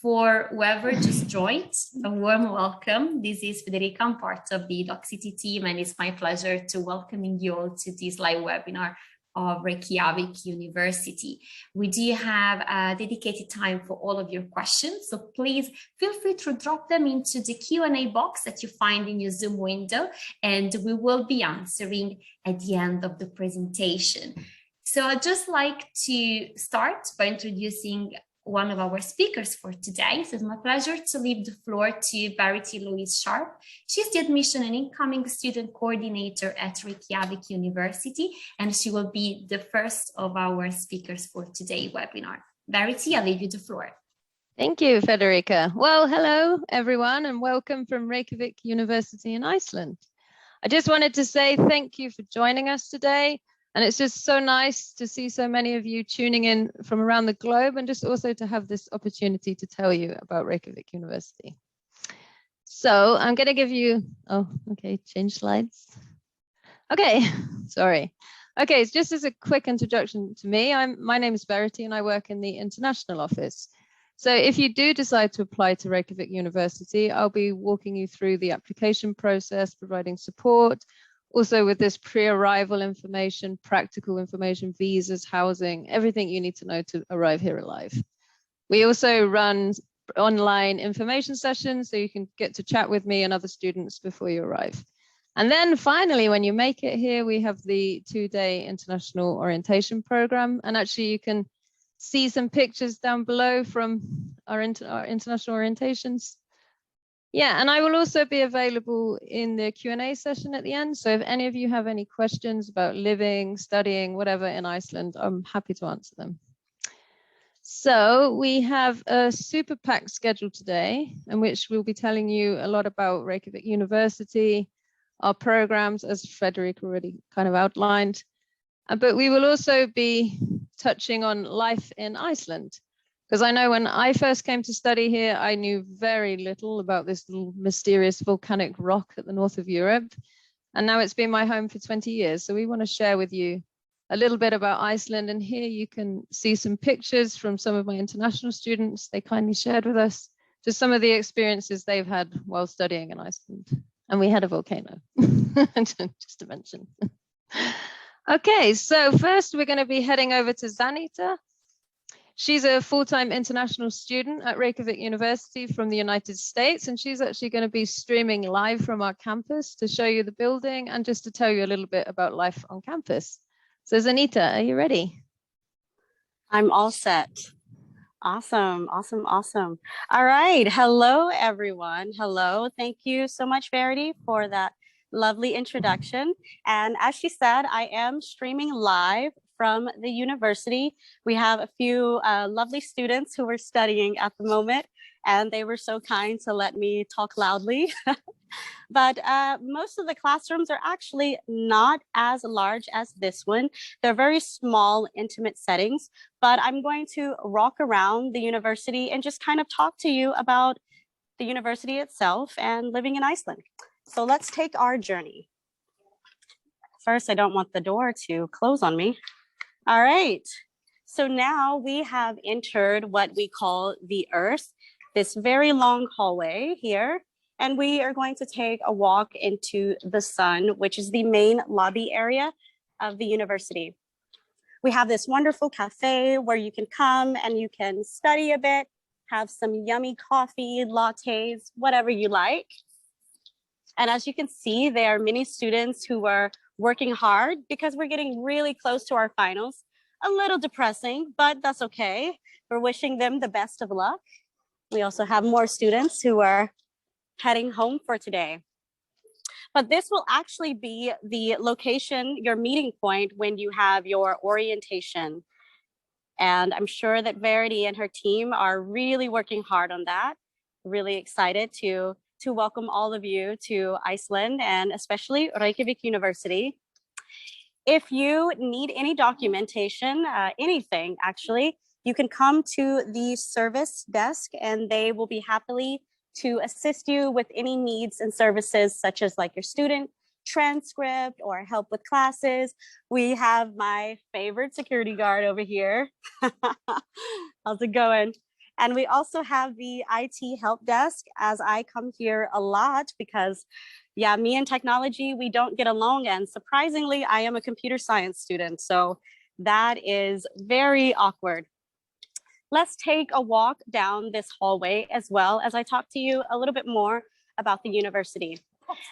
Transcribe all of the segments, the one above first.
For whoever just joined, a warm welcome. This is Federica, I'm part of the Docsity team, and it's my pleasure to welcoming you all to this live webinar of Reykjavik University. We do have a dedicated time for all of your questions, so please feel free to drop them into the Q&A box that you find in your Zoom window, and we will be answering at the end of the presentation. So I'd just like to start by introducing one of our speakers for today. So it's my pleasure to leave the floor to Verity Louise Sharp. She's the Admission and Incoming Student Coordinator at Reykjavik University, and she will be the first of our speakers for today's webinar. Verity, I'll leave you the floor. Thank you, Federica. Well, hello, everyone, and welcome from Reykjavik University in Iceland. I just wanted to say thank you for joining us today. And it's just so nice to see so many of you tuning in from around the globe, and just also to have this opportunity to tell you about Reykjavik University. So I'm going to give you, oh, okay, change slides. Okay, sorry. Okay, it's just as a quick introduction to me, my name is Verity and I work in the international office. So if you do decide to apply to Reykjavik University, I'll be walking you through the application process, providing support, also with this pre-arrival information, practical information, visas, housing, everything you need to know to arrive here alive. We also run online information sessions so you can get to chat with me and other students before you arrive. And then finally, when you make it here, we have the 2-day international orientation program. And actually you can see some pictures down below from our international orientations. Yeah, and I will also be available in the Q&A session at the end. So if any of you have any questions about living, studying, whatever in Iceland, I'm happy to answer them. So we have a SuperPAC schedule today, in which we'll be telling you a lot about Reykjavik University, our programs, as Frederick already kind of outlined. But we will also be touching on life in Iceland. Because I know when I first came to study here, I knew very little about this little mysterious volcanic rock at the north of Europe. And now it's been my home for 20 years. So we want to share with you a little bit about Iceland. And here you can see some pictures from some of my international students. They kindly shared with us just some of the experiences they've had while studying in Iceland. And we had a volcano, just to mention. Okay, so first we're going to be heading over to Zanita. She's a full-time international student at Reykjavik University from the United States, and she's actually going to be streaming live from our campus to show you the building and just to tell you a little bit about life on campus. So Zanita, are you ready? I'm all set. Awesome, awesome, awesome. All right, hello everyone. Hello, thank you so much, Verity, for that lovely introduction. And as she said, I am streaming live from the university. We have a few lovely students who are studying at the moment, and they were so kind to let me talk loudly. But most of the classrooms are actually not as large as this one. They're very small, intimate settings, but I'm going to walk around the university and just kind of talk to you about the university itself and living in Iceland. So let's take our journey. First, I don't want the door to close on me. All right, so now we have entered what we call the Earth, this very long hallway here, and we are going to take a walk into the Sun, which is the main lobby area of the university. We have this wonderful cafe where you can come and you can study a bit, have some yummy coffee, lattes, whatever you like. And as you can see, there are many students who are working hard because we're getting really close to our finals. A little depressing, but that's okay. We're wishing them the best of luck. We also have more students who are heading home for today. But this will actually be the location, your meeting point when you have your orientation. And I'm sure that Verity and her team are really working hard on that. Really excited to welcome all of you to Iceland and especially Reykjavik University. If you need any documentation, anything actually, you can come to the service desk and they will be happily to assist you with any needs and services such as like your student transcript or help with classes. We have my favorite security guard over here. How's it going? And we also have the IT help desk, as I come here a lot because, yeah, me and technology, we don't get along. And surprisingly, I am a computer science student. So that is very awkward. Let's take a walk down this hallway as well as I talk to you a little bit more about the university.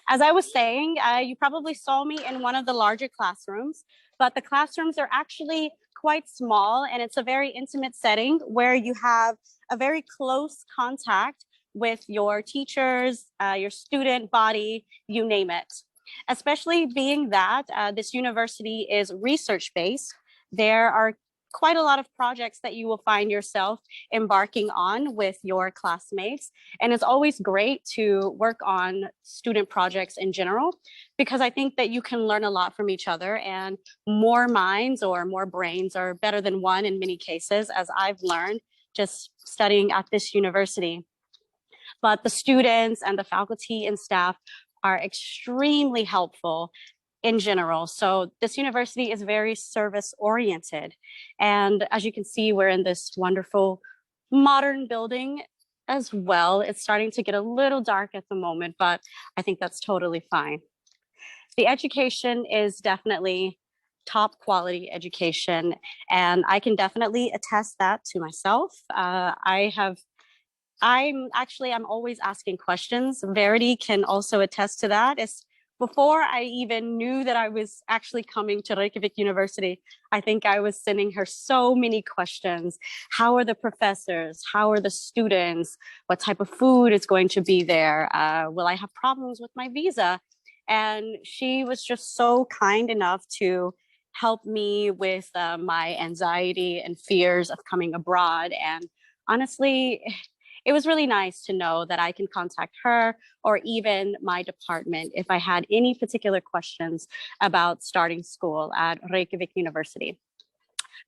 As I was saying, you probably saw me in one of the larger classrooms, but the classrooms are actually quite small, and it's a very intimate setting where you have a very close contact with your teachers, your student body, you name it. Especially being that this university is research-based, there are quite a lot of projects that you will find yourself embarking on with your classmates. And it's always great to work on student projects in general, because I think that you can learn a lot from each other, and more minds or more brains are better than one in many cases, as I've learned just studying at this university. But the students and the faculty and staff are extremely helpful in general. So this university is very service oriented. And as you can see, we're in this wonderful modern building as well. It's starting to get a little dark at the moment, but I think that's totally fine. The education is definitely top quality education, and I can definitely attest that to myself. I'm always asking questions. Verity can also attest to that. It's before I even knew that I was actually coming to Reykjavik University, I think I was sending her so many questions. How are the professors? How are the students? What type of food is going to be there? Will I have problems with my visa? And she was just so kind enough to help me with my anxiety and fears of coming abroad. And honestly, it was really nice to know that I can contact her or even my department if I had any particular questions about starting school at Reykjavik University.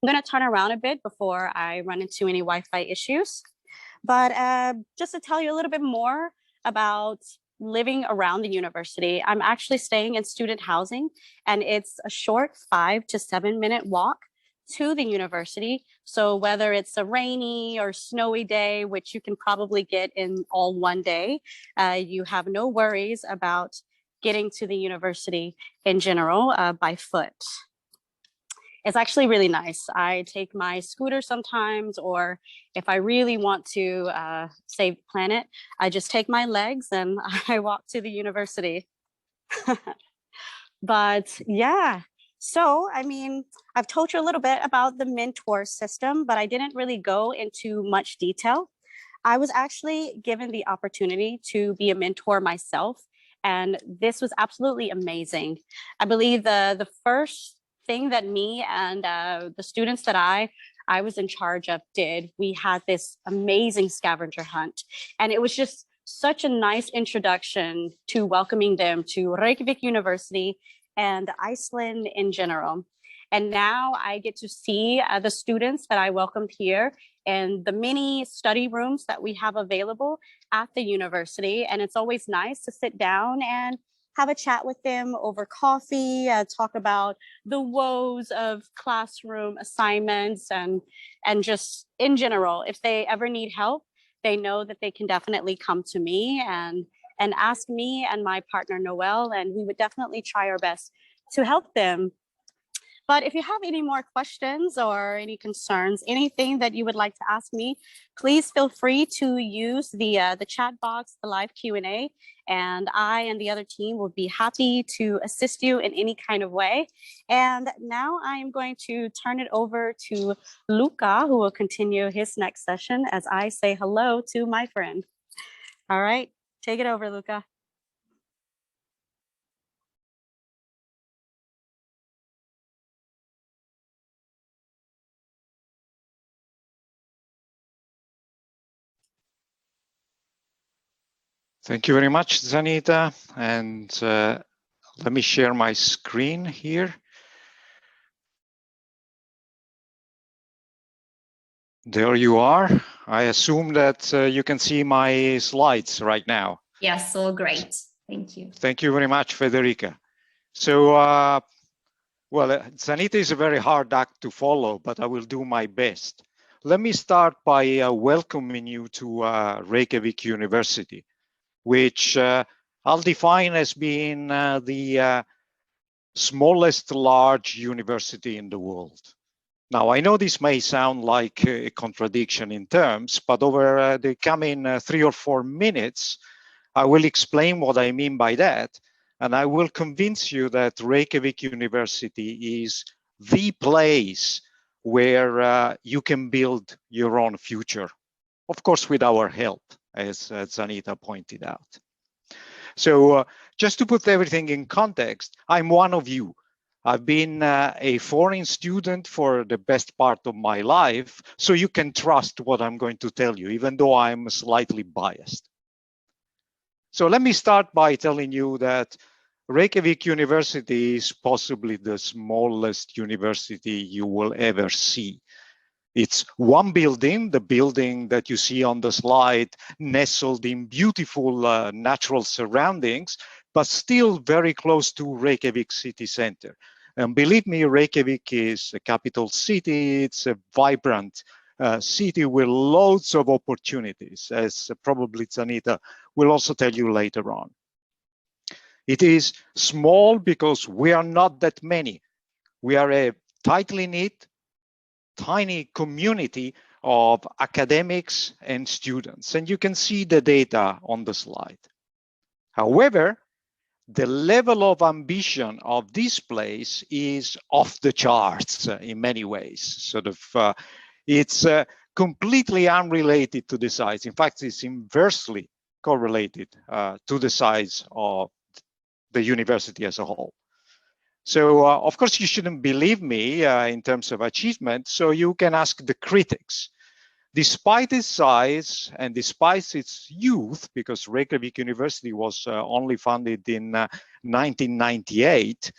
I'm going to turn around a bit before I run into any Wi-Fi issues. But just to tell you a little bit more about living around the university, I'm actually staying in student housing, and it's a short 5 to 7 minute walk to the university. So whether it's a rainy or snowy day, which you can probably get in all one day, you have no worries about getting to the university in general by foot. It's actually really nice. I take my scooter sometimes, or if I really want to save the planet, I just take my legs and I walk to the university. But yeah. So, I mean, I've told you a little bit about the mentor system, but I didn't really go into much detail. I was actually given the opportunity to be a mentor myself, and this was absolutely amazing. I believe the first thing that me and the students that I was in charge of did, we had this amazing scavenger hunt, and it was just such a nice introduction to welcoming them to Reykjavik University and Iceland in general. And now I get to see the students that I welcomed here and the many study rooms that we have available at the university. And it's always nice to sit down and have a chat with them over coffee, talk about the woes of classroom assignments and just in general. If they ever need help, they know that they can definitely come to me and ask me and my partner Noelle, and we would definitely try our best to help them. But if you have any more questions or any concerns, anything that you would like to ask me, please feel free to use the chat box, the live Q&A, and I and the other team will be happy to assist you in any kind of way. And now I am going to turn it over to Luca, who will continue his next session as I say hello to my friend. All right, take it over, Luca. Thank you very much, Zanita. And let me share my screen here. There you are. I assume that you can see my slides right now. Yes, all great. Thank you. Thank you very much, Federica. So, well, Zanita is a very hard act to follow, but I will do my best. let me start by welcoming you to Reykjavik University, which I'll define as being the smallest large university in the world. Now, I know this may sound like a contradiction in terms, but over the coming 3 or 4 minutes, I will explain what I mean by that, and I will convince you that Reykjavik University is the place where you can build your own future, of course, with our help, as Anita pointed out. So just to put everything in context, I'm one of you. I've been a foreign student for the best part of my life, so you can trust what I'm going to tell you, even though I'm slightly biased. So let me start by telling you that Reykjavik University is possibly the smallest university you will ever see. It's one building, the building that you see on the slide, nestled in beautiful natural surroundings, but still very close to Reykjavik city center. And believe me, Reykjavik is a capital city. It's a vibrant city with loads of opportunities, as probably Anita will also tell you later on. It is small because we are not that many. We are a tightly knit, tiny community of academics and students, and you can see the data on the slide. However, the level of ambition of this place is off the charts in many ways. Sort of, it's completely unrelated to the size. In fact, it's inversely correlated to the size of the university as a whole. So, of course, you shouldn't believe me in terms of achievement, so you can ask the critics. Despite its size and despite its youth, because Reykjavik University was only founded in 1998,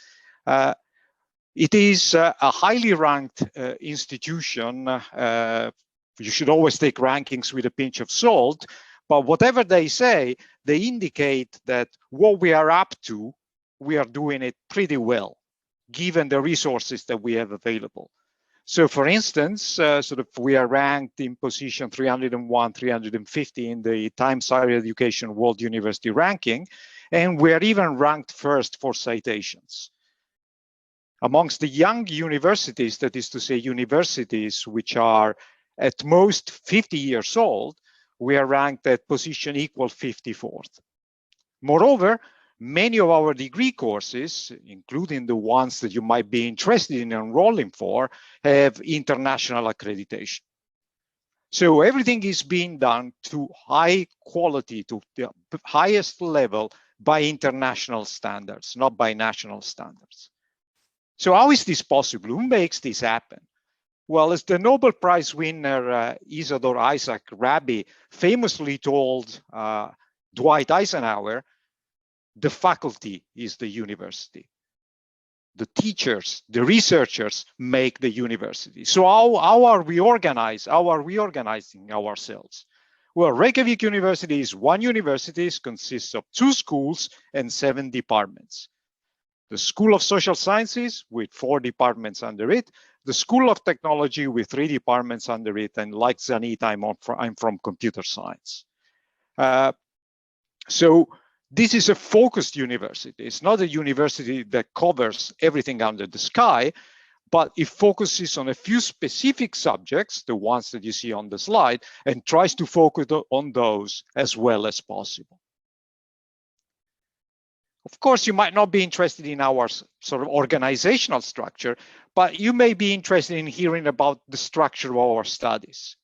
it is a highly ranked institution. You should always take rankings with a pinch of salt, but whatever they say, they indicate that what we are up to, we are doing it pretty well, given the resources that we have available. So for instance, sort of we are ranked in position 301, 350 in the Times Higher Education World University Ranking, and we are even ranked first for citations. Amongst the young universities, that is to say universities which are at most 50 years old, we are ranked at position equal 54th. Moreover, many of our degree courses, including the ones that you might be interested in enrolling for, have international accreditation. So everything is being done to high quality, to the highest level by international standards, not by national standards. So how is this possible? Who makes this happen? Well, as the Nobel Prize winner Isadora Isaac Rabi famously told Dwight Eisenhower, the faculty is the university. The teachers, the researchers make the university. So how are we organized? How are we organizing ourselves? Well, Reykjavik University is one university, consists of 2 schools and 7 departments. The School of Social Sciences with 4 departments under it, the School of Technology with 3 departments under it, and like Zanita, I'm from computer science. So this is a focused university. It's not a university that covers everything under the sky, but it focuses on a few specific subjects, the ones that you see on the slide, and tries to focus on those as well as possible. Of course, you might not be interested in our sort of organizational structure, but you may be interested in hearing about the structure of our studies.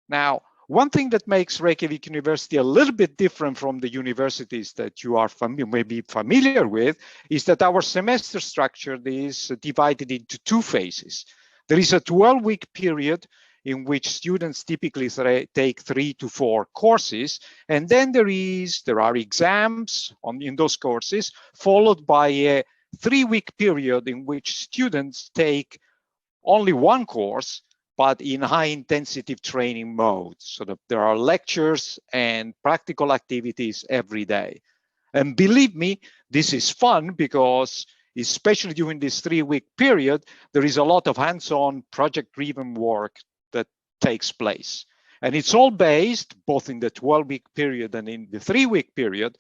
Now, one thing that makes Reykjavik University a little bit different from the universities that you are may be familiar with is that our semester structure is divided into 2 phases. There is a 12-week period in which students typically take 3 to 4 courses, and then there are exams in those courses, followed by a 3-week period in which students take only 1 course, but in high-intensity training mode. So that there are lectures and practical activities every day. And believe me, this is fun because especially during this 3-week period, there is a lot of hands-on project-driven work that takes place. And it's all based, both in the 12-week period and in the 3-week period,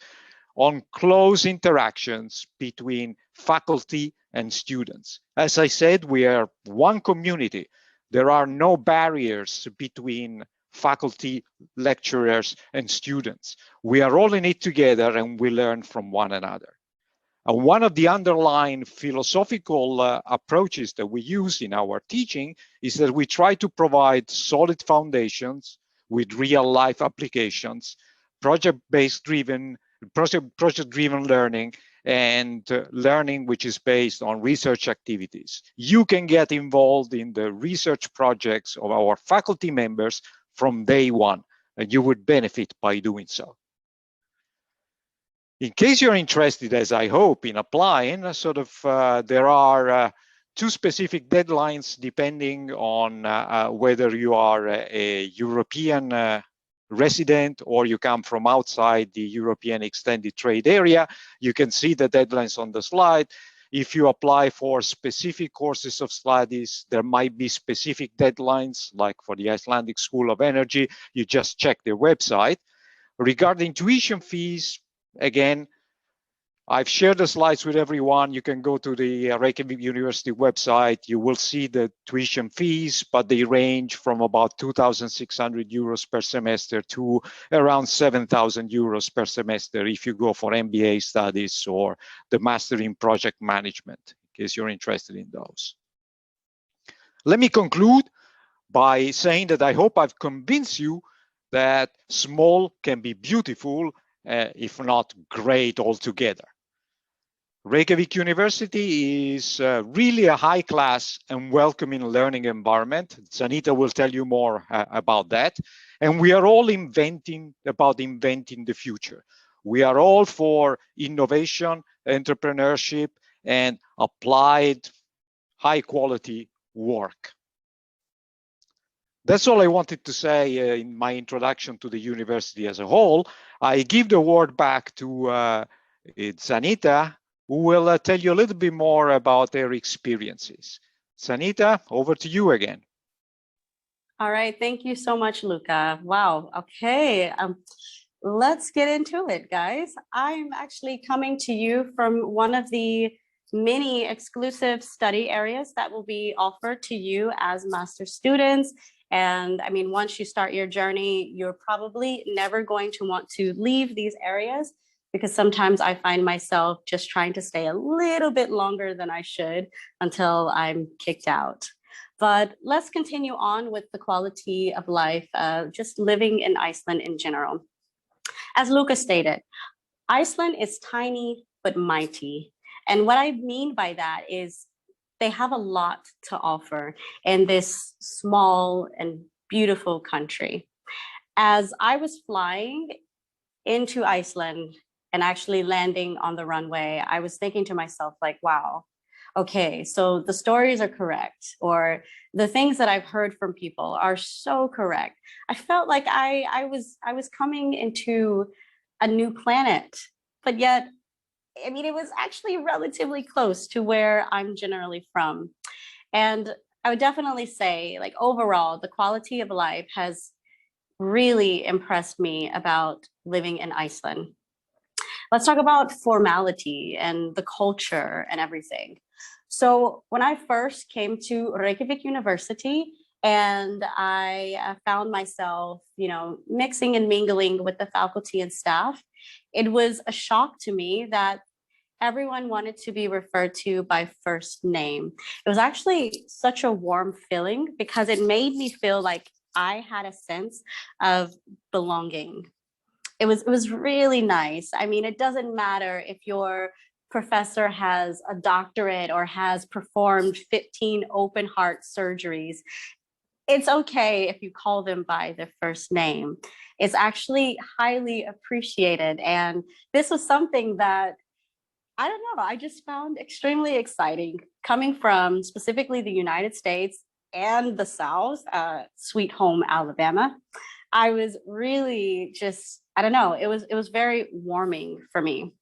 on close interactions between faculty and students. As I said, we are one community. There are no barriers between faculty, lecturers, and students. We are all in it together and we learn from one another. And one of the underlying philosophical approaches that we use in our teaching is that we try to provide solid foundations with real-life applications, project-driven learning, and learning which is based on research activities. You can get involved in the research projects of our faculty members from day one, and you would benefit by doing so. In case you're interested, as I hope, in applying, there are 2 specific deadlines depending on whether you are a European resident or you come from outside the European extended trade area. You can see the deadlines on the slide. If you apply for specific courses of studies, there might be specific deadlines, like for the Icelandic School of Energy. You just check their website. Regarding tuition fees, again, I've shared the slides with everyone. You can go to the Reykjavik University website. You will see the tuition fees, but they range from about 2,600 euros per semester to around 7,000 euros per semester if you go for MBA studies or the Master in Project Management, in case you're interested in those. Let me conclude by saying that I hope I've convinced you that small can be beautiful, if not great altogether. Reykjavik University is really a high-class and welcoming learning environment. Sanita will tell you more about that. And we are all inventing the future. We are all for innovation, entrepreneurship, and applied high-quality work. That's all I wanted to say in my introduction to the university as a whole. I give the word back to Sanita, who will tell you a little bit more about their experiences. Sanita, over to you again. All right, thank you so much, Luca. Wow, okay, let's get into it, guys. I'm actually coming to you from one of the many exclusive study areas that will be offered to you as master students. And I mean, once you start your journey, you're probably never going to want to leave these areas, because sometimes I find myself just trying to stay a little bit longer than I should until I'm kicked out. But let's continue on with the quality of life, just living in Iceland in general. As Luca stated, Iceland is tiny but mighty. And what I mean by that is they have a lot to offer in this small and beautiful country. As I was flying into Iceland and actually landing on the runway, I was thinking to myself, like, wow, okay, so the stories are correct, or the things that I've heard from people are so correct. I felt like I was coming into a new planet, but yet, I mean, it was actually relatively close to where I'm generally from. And I would definitely say, like, overall, the quality of life has really impressed me about living in Iceland. Let's talk about formality and the culture and everything. So when I first came to Reykjavik University and I found myself, you know, mixing and mingling with the faculty and staff, it was a shock to me that everyone wanted to be referred to by first name. It was actually such a warm feeling because it made me feel like I had a sense of belonging. It was really nice. I mean, it doesn't matter if your professor has a doctorate or has performed 15 open heart surgeries. It's okay if you call them by their first name. It's actually highly appreciated. And this was something that, I don't know, I just found extremely exciting coming from specifically the United States and the South, sweet home Alabama. I was really just, I don't know, it was very warming for me.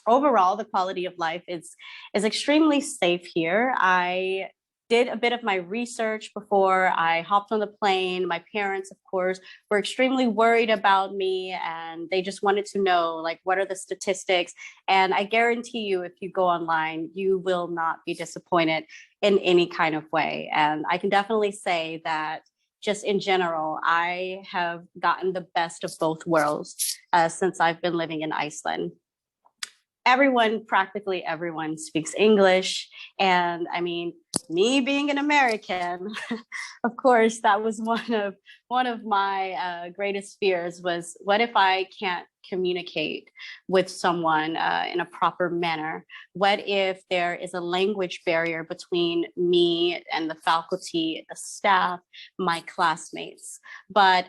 Overall, the quality of life is extremely safe here. I did a bit of my research before I hopped on the plane. My parents, of course, were extremely worried about me, and they just wanted to know, like, what are the statistics? And I guarantee you, if you go online, you will not be disappointed in any kind of way. And I can definitely say that just in general, I have gotten the best of both worlds since I've been living in Iceland. Practically everyone speaks English. And I mean, me being an American, of course, that was one of my greatest fears was, what if I can't communicate with someone in a proper manner? What if there is a language barrier between me and the faculty, the staff, my classmates? But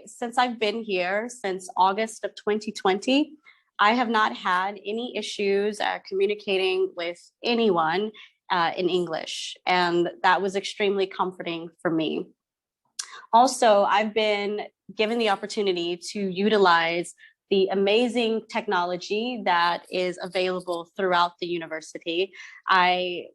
since I've been here since August of 2020, I have not had any issues communicating with anyone in English, and that was extremely comforting for me. Also, I've been given the opportunity to utilize the amazing technology that is available throughout the university. I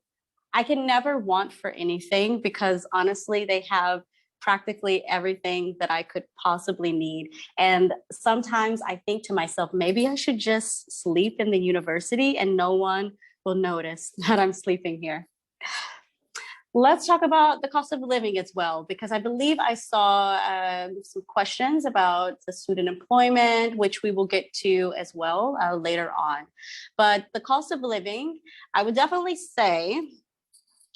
can never want for anything, because honestly, they have practically everything that I could possibly need. And sometimes I think to myself, maybe I should just sleep in the university and no one will notice that I'm sleeping here. Let's talk about the cost of living as well, because I believe I saw some questions about the student employment, which we will get to as well later on. But the cost of living, I would definitely say,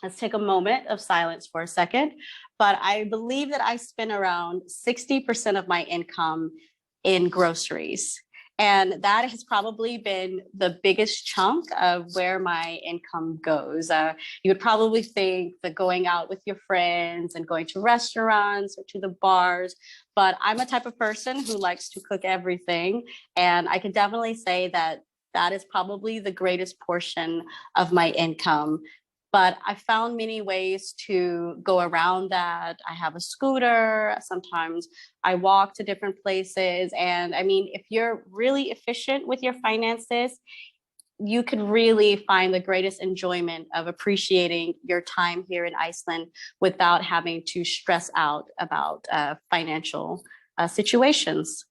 let's take a moment of silence for a second. But I believe that I spend around 60% of my income in groceries. And that has probably been the biggest chunk of where my income goes. You would probably think that going out with your friends and going to restaurants or to the bars, but I'm a type of person who likes to cook everything. And I can definitely say that that is probably the greatest portion of my income. But I found many ways to go around that. I have a scooter. Sometimes I walk to different places. And I mean, if you're really efficient with your finances, you could really find the greatest enjoyment of appreciating your time here in Iceland without having to stress out about financial situations.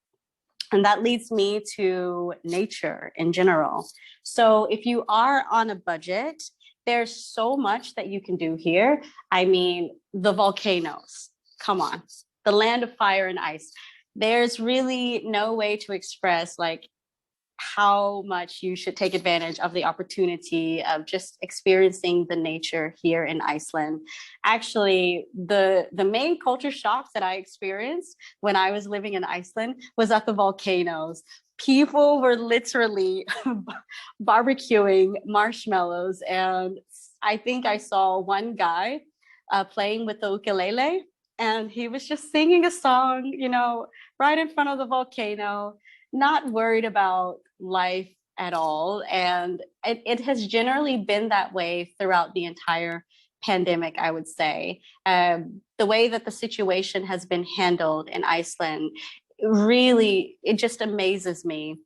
And that leads me to nature in general. So if you are on a budget, there's so much that you can do here. I mean, the volcanoes, come on, the land of fire and ice. There's really no way to express like how much you should take advantage of the opportunity of just experiencing the nature here in Iceland. Actually, the main culture shock that I experienced when I was living in Iceland was at the volcanoes. People were literally barbecuing marshmallows, and I think I saw one guy playing with the ukulele, and he was just singing a song, you know, right in front of the volcano, not worried about life at all. And it has generally been that way throughout the entire pandemic, I would say. The way that the situation has been handled in Iceland, really, it just amazes me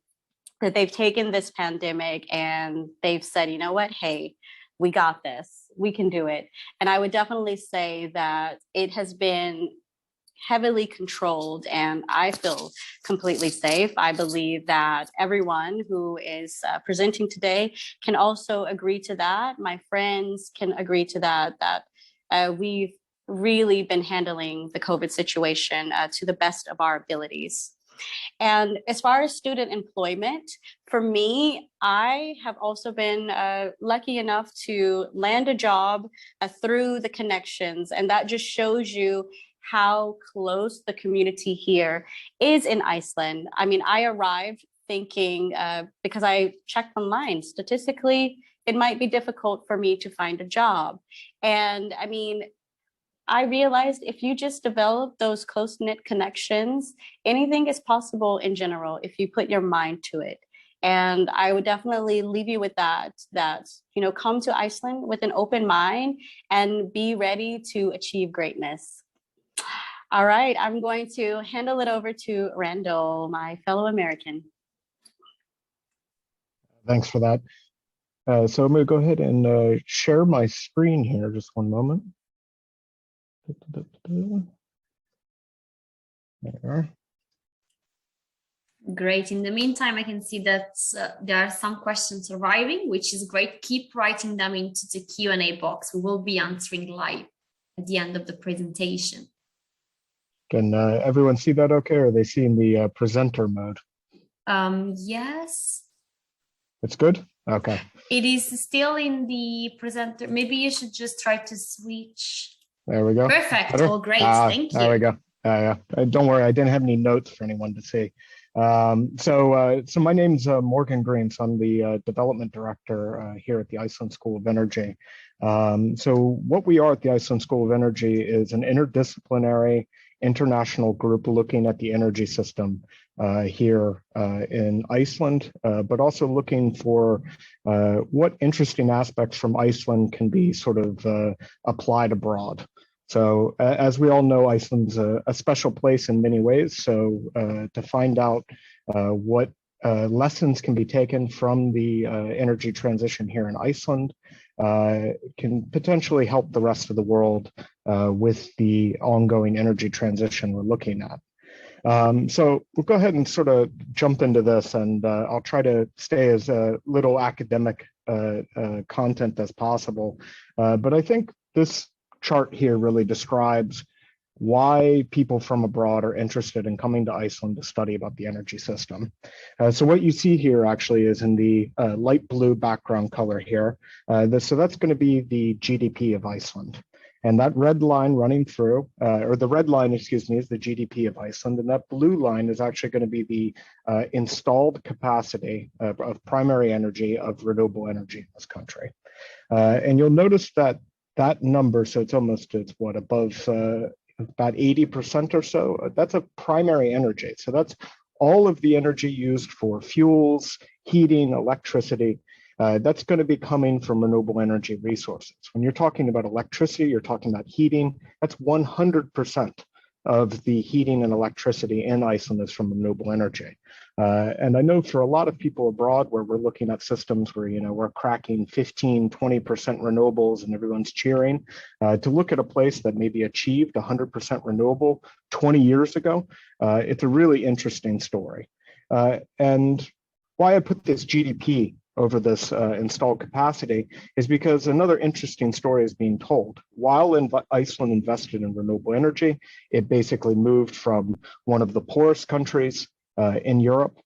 that they've taken this pandemic and they've said, you know what, hey, we got this, we can do it. And I would definitely say that it has been heavily controlled, and I feel completely safe. I believe that everyone who is presenting today can also agree to that. My friends can agree to that, that we've really been handling the COVID situation to the best of our abilities. And as far as student employment, for me, I have also been lucky enough to land a job through the connections. And that just shows you how close the community here is in Iceland. I mean, I arrived thinking, because I checked online, statistically, it might be difficult for me to find a job. And I mean, I realized if you just develop those close-knit connections, anything is possible in general if you put your mind to it. And I would definitely leave you with that, you know, come to Iceland with an open mind and be ready to achieve greatness. All right, I'm going to handle it over to Randall, my fellow American. Thanks for that. So I'm going to go ahead and share my screen here. Just one moment. There. Great. In the meantime, I can see that there are some questions arriving, which is great. Keep writing them into the Q&A box. We will be answering live at the end of the presentation. Can everyone see that okay? Or are they seeing the presenter mode? Yes. It's good? Okay. It is still in the presenter. Maybe you should just try to switch. There we go. Perfect. Better? Oh, great. Thank you. There we go. Don't worry, I didn't have any notes for anyone to see. So my name's Morgan Green. So I'm the development director here at the Iceland School of Energy. So what we are at the Iceland School of Energy is an interdisciplinary international group looking at the energy system here in Iceland, but also looking for what interesting aspects from Iceland can be sort of applied abroad. So as we all know, Iceland's a special place in many ways. So to find out what lessons can be taken from the energy transition here in Iceland can potentially help the rest of the world with the ongoing energy transition we're looking at. So we'll go ahead and sort of jump into this, and I'll try to stay as little academic content as possible. But I think this chart here really describes why people from abroad are interested in coming to Iceland to study about the energy system. So what you see here actually is in the light blue background color here. So that's going to be the GDP of Iceland. And that red line running through, or the red line, excuse me, is the GDP of Iceland. And that blue line is actually going to be the installed capacity of primary energy of renewable energy in this country. And you'll notice that that number, so it's what, above about 80% or so, that's a primary energy. So that's all of the energy used for fuels, heating, electricity. That's going to be coming from renewable energy resources. When you're talking about electricity, you're talking about heating, that's 100% of the heating and electricity in Iceland is from renewable energy. And I know for a lot of people abroad where we're looking at systems where, we're cracking 15, 20% renewables and everyone's cheering, to look at a place that maybe achieved 100% renewable 20 years ago, it's a really interesting story. And why I put this GDP over this installed capacity is because another interesting story is being told. While Iceland invested in renewable energy, it basically moved from one of the poorest countries in Europe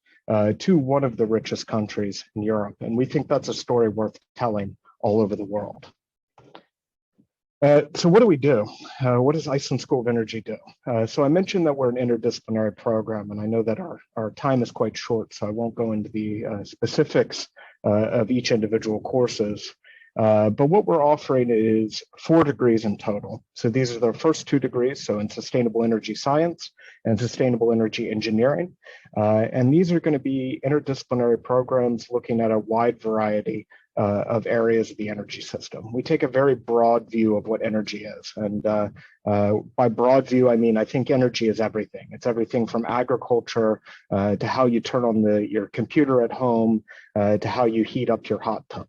to one of the richest countries in Europe. And we think that's a story worth telling all over the world. So what do we do? What does Iceland School of Energy do? So I mentioned that we're an interdisciplinary program, and I know that our time is quite short, so I won't go into the specifics of each individual courses. But what we're offering is 4 degrees in total. So these are the first 2 degrees, so in Sustainable Energy Science and Sustainable Energy Engineering. And these are going to be interdisciplinary programs looking at a wide variety of areas of the energy system. We take a very broad view of what energy is. And by broad view, I mean, I think energy is everything. It's everything from agriculture to how you turn on your computer at home, to how you heat up your hot tub.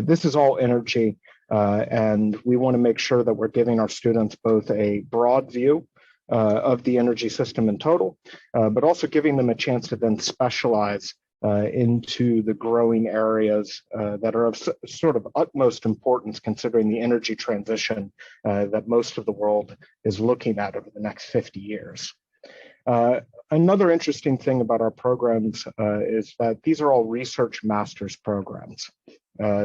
This is all energy, and we want to make sure that we're giving our students both a broad view of the energy system in total, but also giving them a chance to then specialize into the growing areas that are of sort of utmost importance considering the energy transition that most of the world is looking at over the next 50 years. Another interesting thing about our programs is that these are all research master's programs.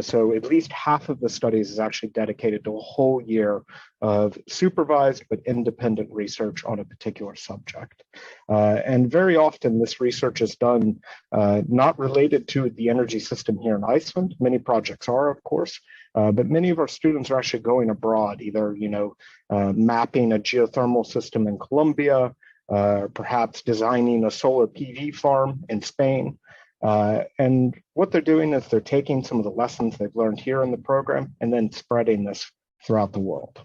So at least half of the studies is actually dedicated to a whole year of supervised but independent research on a particular subject. And very often this research is done not related to the energy system here in Iceland. Many projects are, of course, but many of our students are actually going abroad, either mapping a geothermal system in Colombia, perhaps designing a solar PV farm in Spain. And what they're doing is they're taking some of the lessons they've learned here in the program and then spreading this throughout the world.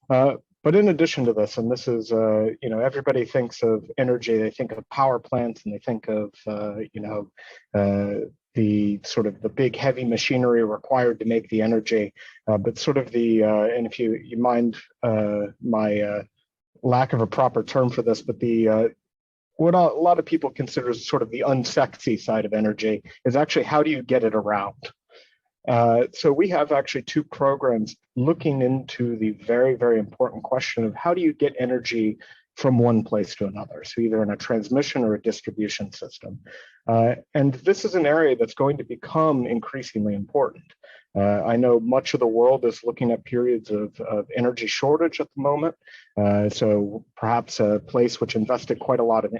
But in addition to this, and this is, everybody thinks of energy, they think of power plants and they think of, sort of the big heavy machinery required to make the energy, but sort of and if you mind my lack of a proper term for this, but what a lot of people consider sort of the unsexy side of energy is actually how do you get it around? So we have actually 2 programs looking into the very, very important question of how do you get energy from one place to another, so either in a transmission or a distribution system. And this is an area that's going to become increasingly important. I know much of the world is looking at periods of energy shortage at the moment. So perhaps a place which invested quite a lot of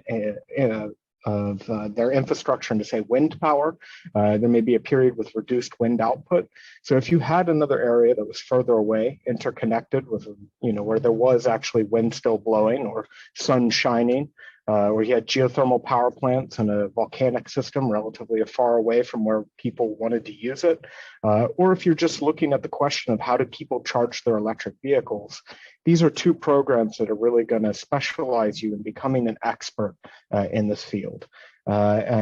their infrastructure into, say, wind power, there may be a period with reduced wind output. So if you had another area that was further away, interconnected with, where there was actually wind still blowing or sun shining, where you had geothermal power plants and a volcanic system relatively far away from where people wanted to use it, or if you're just looking at the question of how do people charge their electric vehicles, these are 2 programs that are really going to specialize you in becoming an expert in this field. What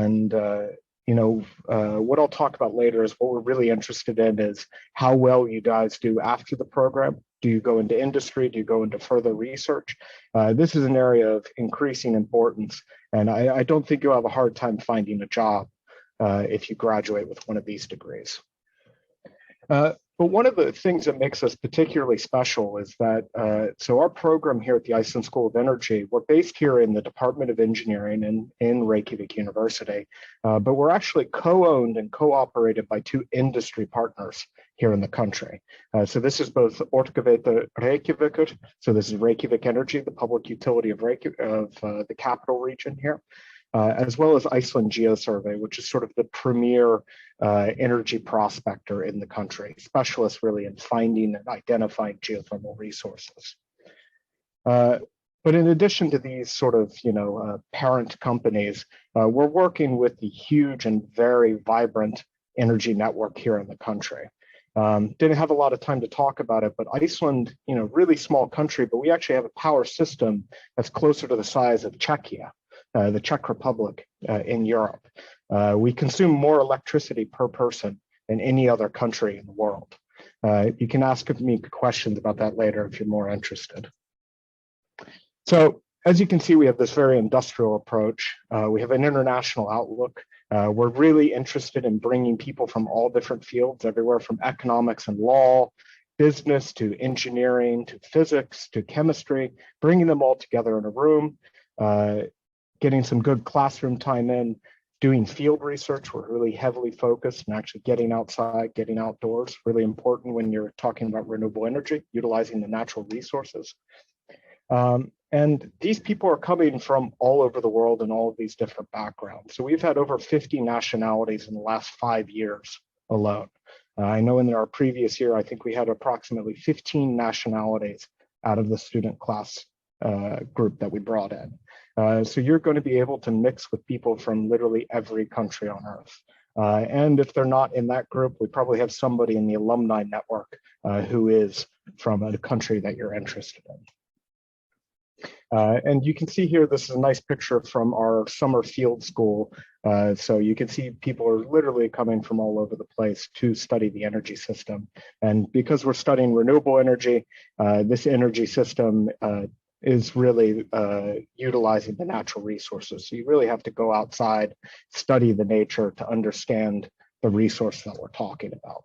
I'll talk about later is what we're really interested in is how well you guys do after the program. Do you go into industry? Do you go into further research? This is an area of increasing importance, and I don't think you'll have a hard time finding a job if you graduate with one of these degrees. But one of the things that makes us particularly special is that, so our program here at the Iceland School of Energy, we're based here in the Department of Engineering in Reykjavik University, but we're actually co-owned and co-operated by 2 industry partners here in the country. So this is both Orkuveita Reykjavíkur, so this is Reykjavik Energy, the public utility of the capital region here, as well as Iceland Geosurvey, which is sort of the premier energy prospector in the country, specialists really in finding and identifying geothermal resources. But in addition to these sort of, parent companies, we're working with the huge and very vibrant energy network here in the country. Didn't have a lot of time to talk about it, but Iceland, really small country, but we actually have a power system that's closer to the size of Czechia, the Czech Republic in Europe. We consume more electricity per person than any other country in the world. You can ask me questions about that later if you're more interested. So as you can see, we have this very industrial approach. We have an international outlook. We're really interested in bringing people from all different fields, everywhere from economics and law, business to engineering, to physics, to chemistry, bringing them all together in a room, getting some good classroom time in, doing field research. We're really heavily focused and actually getting outside, getting outdoors, really important when you're talking about renewable energy, utilizing the natural resources. And these people are coming from all over the world in all of these different backgrounds. So we've had over 50 nationalities in the last 5 years alone. I know in our previous year, I think we had approximately 15 nationalities out of the student class group that we brought in. So you're going to be able to mix with people from literally every country on earth. And if they're not in that group, we probably have somebody in the alumni network who is from a country that you're interested in. And you can see here, this is a nice picture from our summer field school. So you can see people are literally coming from all over the place to study the energy system. And because we're studying renewable energy, this energy system is really utilizing the natural resources. So you really have to go outside, study the nature to understand the resource that we're talking about.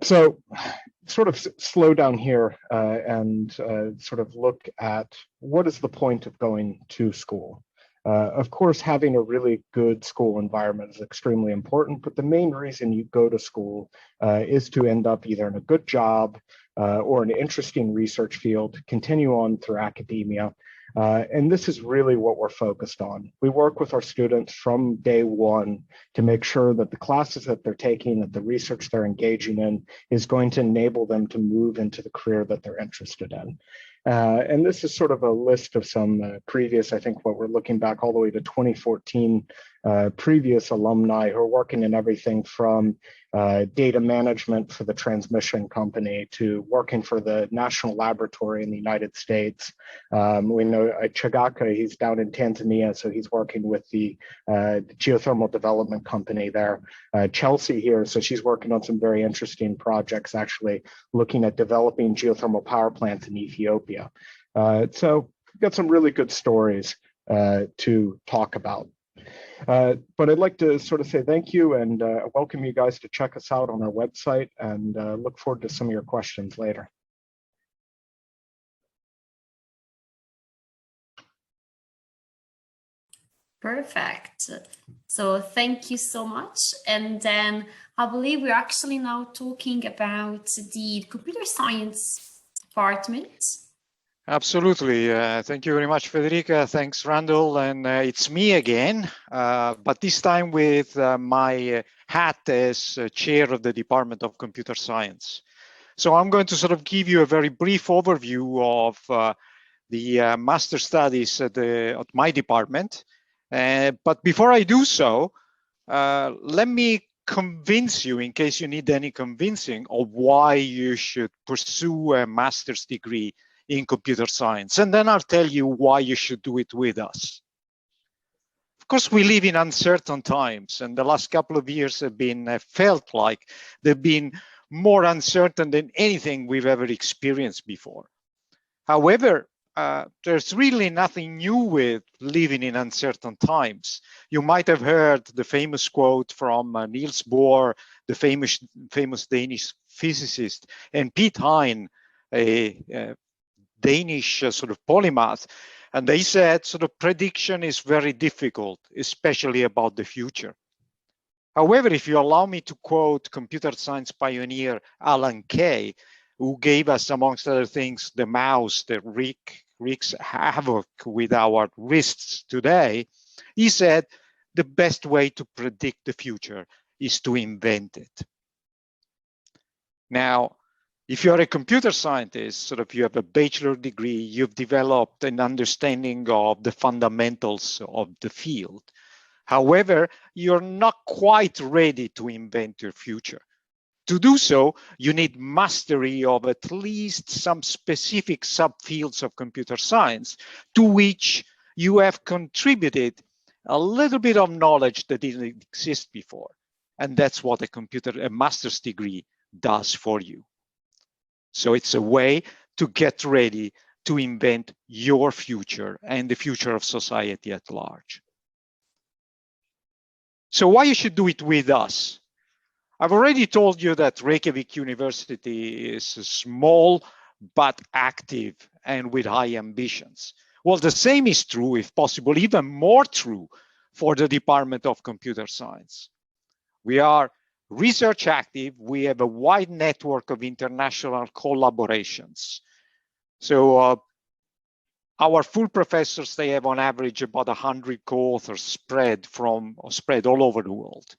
So sort of slow down here and sort of look at what is the point of going to school. Of course, having a really good school environment is extremely important, but the main reason you go to school is to end up either in a good job or an interesting research field, continue on through academia. And this is really what we're focused on. We work with our students from day one to make sure that the classes that they're taking, that the research they're engaging in is going to enable them to move into the career that they're interested in. And this is sort of a list of some previous, I think what we're looking back all the way to 2014 previous alumni who are working in everything from data management for the transmission company to working for the National Laboratory in the United States. We know Chagaka, he's down in Tanzania, so he's working with the geothermal development company there. Chelsea here, so she's working on some very interesting projects, actually looking at developing geothermal power plants in Ethiopia. So we've got some really good stories to talk about. But I'd like to sort of say thank you and welcome you guys to check us out on our website, and look forward to some of your questions later. Perfect. So thank you so much. And then I believe we're actually now talking about the computer science department. Absolutely. Thank you very much, Federica. Thanks, Randall. And it's me again, but this time with my hat as chair of the Department of Computer Science. So I'm going to sort of give you a very brief overview of the master studies at my department. But before I do so, let me convince you, in case you need any convincing, of why you should pursue a master's degree in computer science. And then I'll tell you why you should do it with us. Of course, we live in uncertain times, and the last couple of years have been felt like they've been more uncertain than anything we've ever experienced before. However, there's really nothing new with living in uncertain times. You might have heard the famous quote from Niels Bohr, the famous Danish physicist, and Piet Hein, a Danish sort of polymath, and they said sort of prediction is very difficult, especially about the future. However, if you allow me to quote computer science pioneer Alan Kay, who gave us, amongst other things, the mouse that wreaks havoc with our wrists today, he said the best way to predict the future is to invent it. Now, if you're a computer scientist, sort of you have a bachelor degree, you've developed an understanding of the fundamentals of the field. However, you're not quite ready to invent your future. To do so, you need mastery of at least some specific subfields of computer science to which you have contributed a little bit of knowledge that didn't exist before. And that's what a master's degree does for you. So it's a way to get ready to invent your future and the future of society at large. So why you should do it with us? I've already told you that Reykjavik University is small but active and with high ambitions. Well, the same is true, if possible, even more true for the Department of Computer Science. We are research active. We have a wide network of international collaborations. So our full professors, they have on average about 100 co-authors spread all over the world.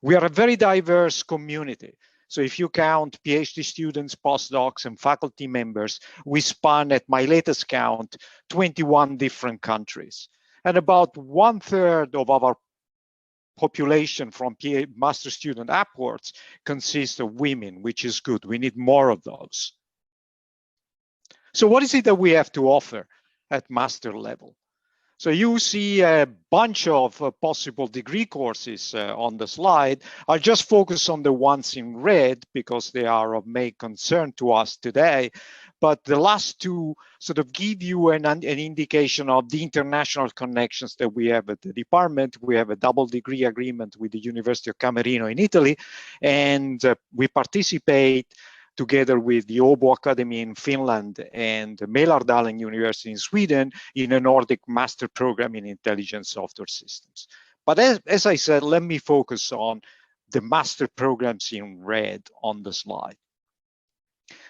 We are a very diverse community. So if you count PhD students, postdocs, and faculty members, we span, at my latest count, 21 different countries. And about 1/3 of our population from master student upwards consists of women, which is good. We need more of those. So what is it that we have to offer at master level? So you see a bunch of possible degree courses on the slide. I'll just focus on the ones in red because they are of main concern to us today. But the last two sort of give you an indication of the international connections that we have at the department. We have a double degree agreement with the University of Camerino in Italy, and we participate together with the Åbo Academy in Finland and Mälardalen University in Sweden in a Nordic master program in intelligent software systems. But as I said, let me focus on the master programs in red on the slide.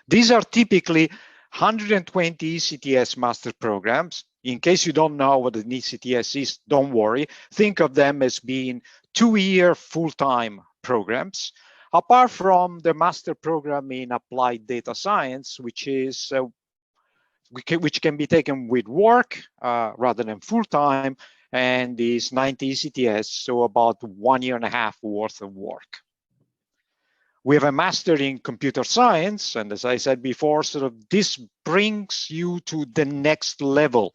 These are typically 120 ECTS master programs. In case you don't know what an ECTS is, don't worry. Think of them as being 2-year full-time programs. Apart from the master program in applied data science, which can be taken with work rather than full-time, and is 90 ECTS, so about 1.5 years worth of work. We have a master in computer science, and as I said before, sort of this brings you to the next level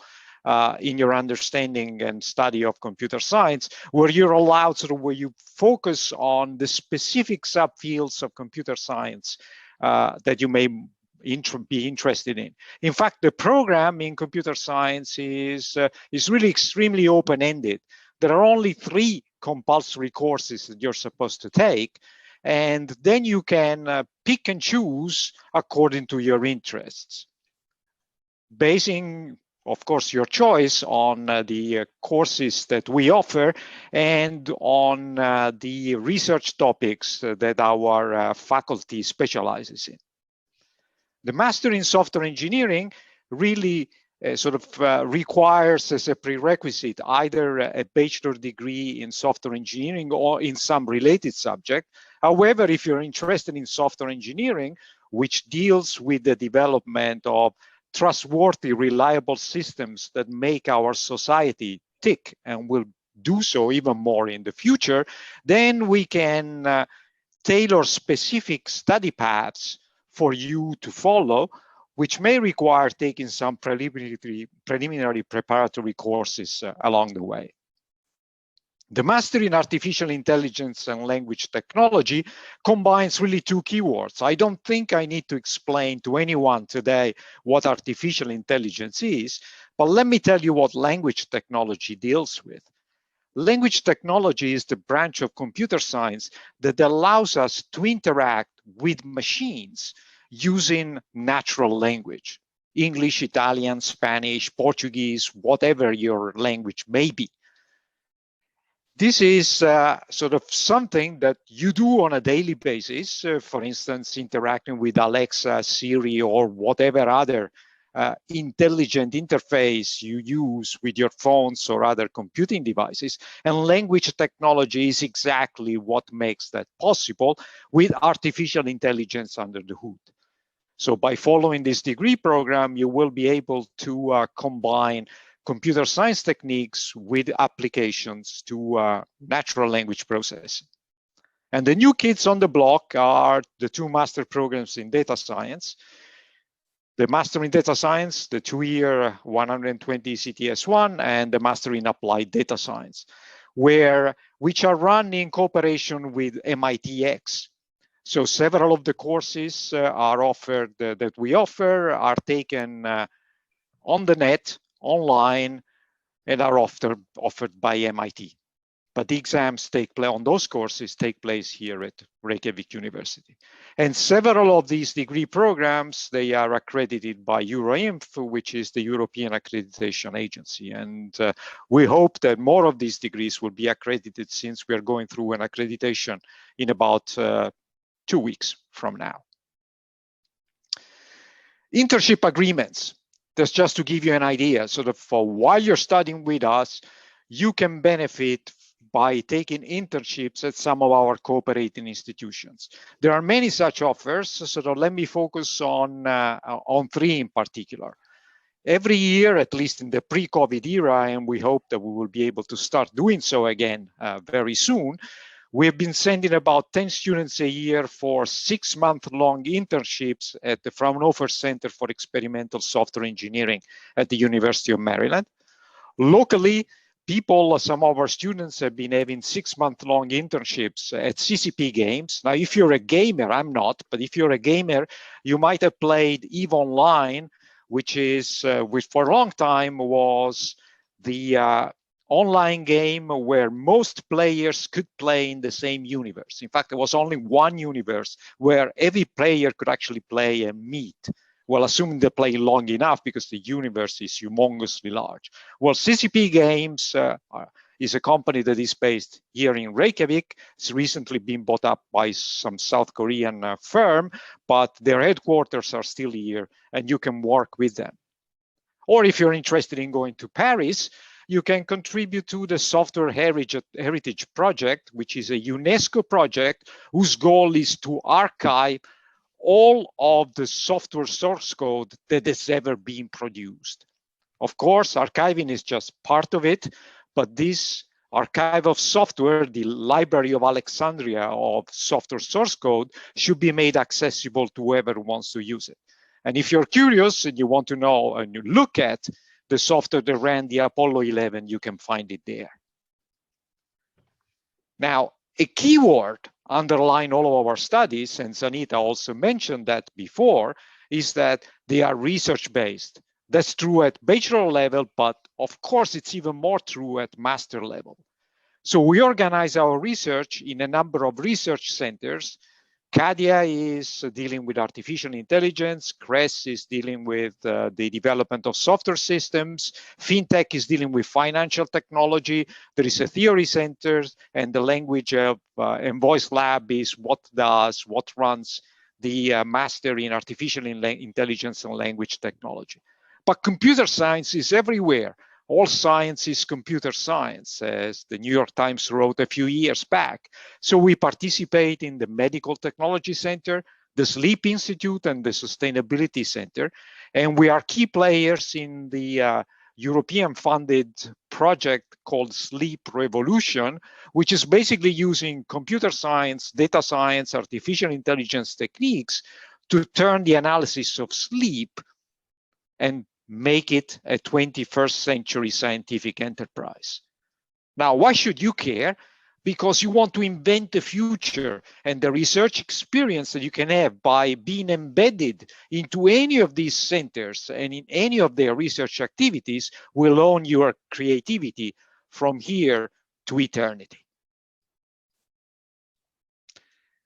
in your understanding and study of computer science, where you're allowed where you focus on the specific subfields of computer science that you may be interested in. In fact, the program in computer science is really extremely open-ended. There are only 3 compulsory courses that you're supposed to take, and then you can pick and choose according to your interests, basing, of course, your choice on the courses that we offer and on the research topics that our faculty specializes in. The Master in Software Engineering really requires as a prerequisite either a bachelor degree in software engineering or in some related subject. However, if you're interested in software engineering, which deals with the development of trustworthy, reliable systems that make our society tick and will do so even more in the future, then we can tailor specific study paths for you to follow, which may require taking some preliminary preparatory courses along the way. The Master in Artificial Intelligence and Language Technology combines really 2 keywords. I don't think I need to explain to anyone today what artificial intelligence is, but let me tell you what language technology deals with. Language technology is the branch of computer science that allows us to interact with machines using natural language, English, Italian, Spanish, Portuguese, whatever your language may be. This is something that you do on a daily basis, for instance, interacting with Alexa, Siri, or whatever other intelligent interface you use with your phones or other computing devices. And language technology is exactly what makes that possible with artificial intelligence under the hood. So by following this degree program, you will be able to combine computer science techniques with applications to natural language processing. And the new kids on the block are the 2 master programs in data science. The Master in Data Science, the 2-year 120 CTS1, and the Master in Applied Data Science, which are run in cooperation with MITx. So several of the courses are offered that we offer are taken on the net, online, and are offered by MIT. But the exams on those courses take place here at Reykjavik University. And several of these degree programs, they are accredited by EuroInf, which is the European Accreditation Agency. And we hope that more of these degrees will be accredited, since we are going through an accreditation in about 2 weeks from now. Internship agreements. That's just to give you an idea, for while you're studying with us, you can benefit by taking internships at some of our cooperating institutions. There are many such offers, so let me focus on 3 in particular. Every year, at least in the pre-COVID era, and we hope that we will be able to start doing so again very soon, we've been sending about 10 students a year for 6-month-long internships at the Fraunhofer Center for Experimental Software Engineering at the University of Maryland. Locally, some of our students have been having 6-month-long internships at CCP Games. Now, if you're a gamer, I'm not, but if you're a gamer, you might have played EVE Online, which for a long time was the online game where most players could play in the same universe. In fact, there was only one universe where every player could actually play and meet. Well, assuming they play long enough, because the universe is humongously large. Well, CCP Games is a company that is based here in Reykjavik. It's recently been bought up by some South Korean firm, but their headquarters are still here, and you can work with them. Or if you're interested in going to Paris, you can contribute to the Software Heritage Project, which is a UNESCO project whose goal is to archive all of the software source code that has ever been produced. Of course, archiving is just part of it, but this archive of software, the Library of Alexandria of software source code, should be made accessible to whoever wants to use it. And if you're curious and you want to know and you look at the software that ran the Apollo 11, you can find it there. Now, a keyword underlying all of our studies, and Sanita also mentioned that before, is that they are research-based. That's true at bachelor level, but of course, it's even more true at master level. So we organize our research in a number of research centers. CADIA is dealing with artificial intelligence. CRES is dealing with the development of software systems. FinTech is dealing with financial technology. There is a theory center, and the language and voice lab is what runs the master in artificial intelligence and language technology. But computer science is everywhere. All science is computer science, as the New York Times wrote a few years back. So we participate in the Medical Technology Center, the Sleep Institute, and the Sustainability Center. And we are key players in the European-funded project called Sleep Revolution, which is basically using computer science, data science, artificial intelligence techniques to turn the analysis of sleep and make it a 21st century scientific enterprise. Now, why should you care? Because you want to invent the future, and the research experience that you can have by being embedded into any of these centers and in any of their research activities will own your creativity from here to eternity.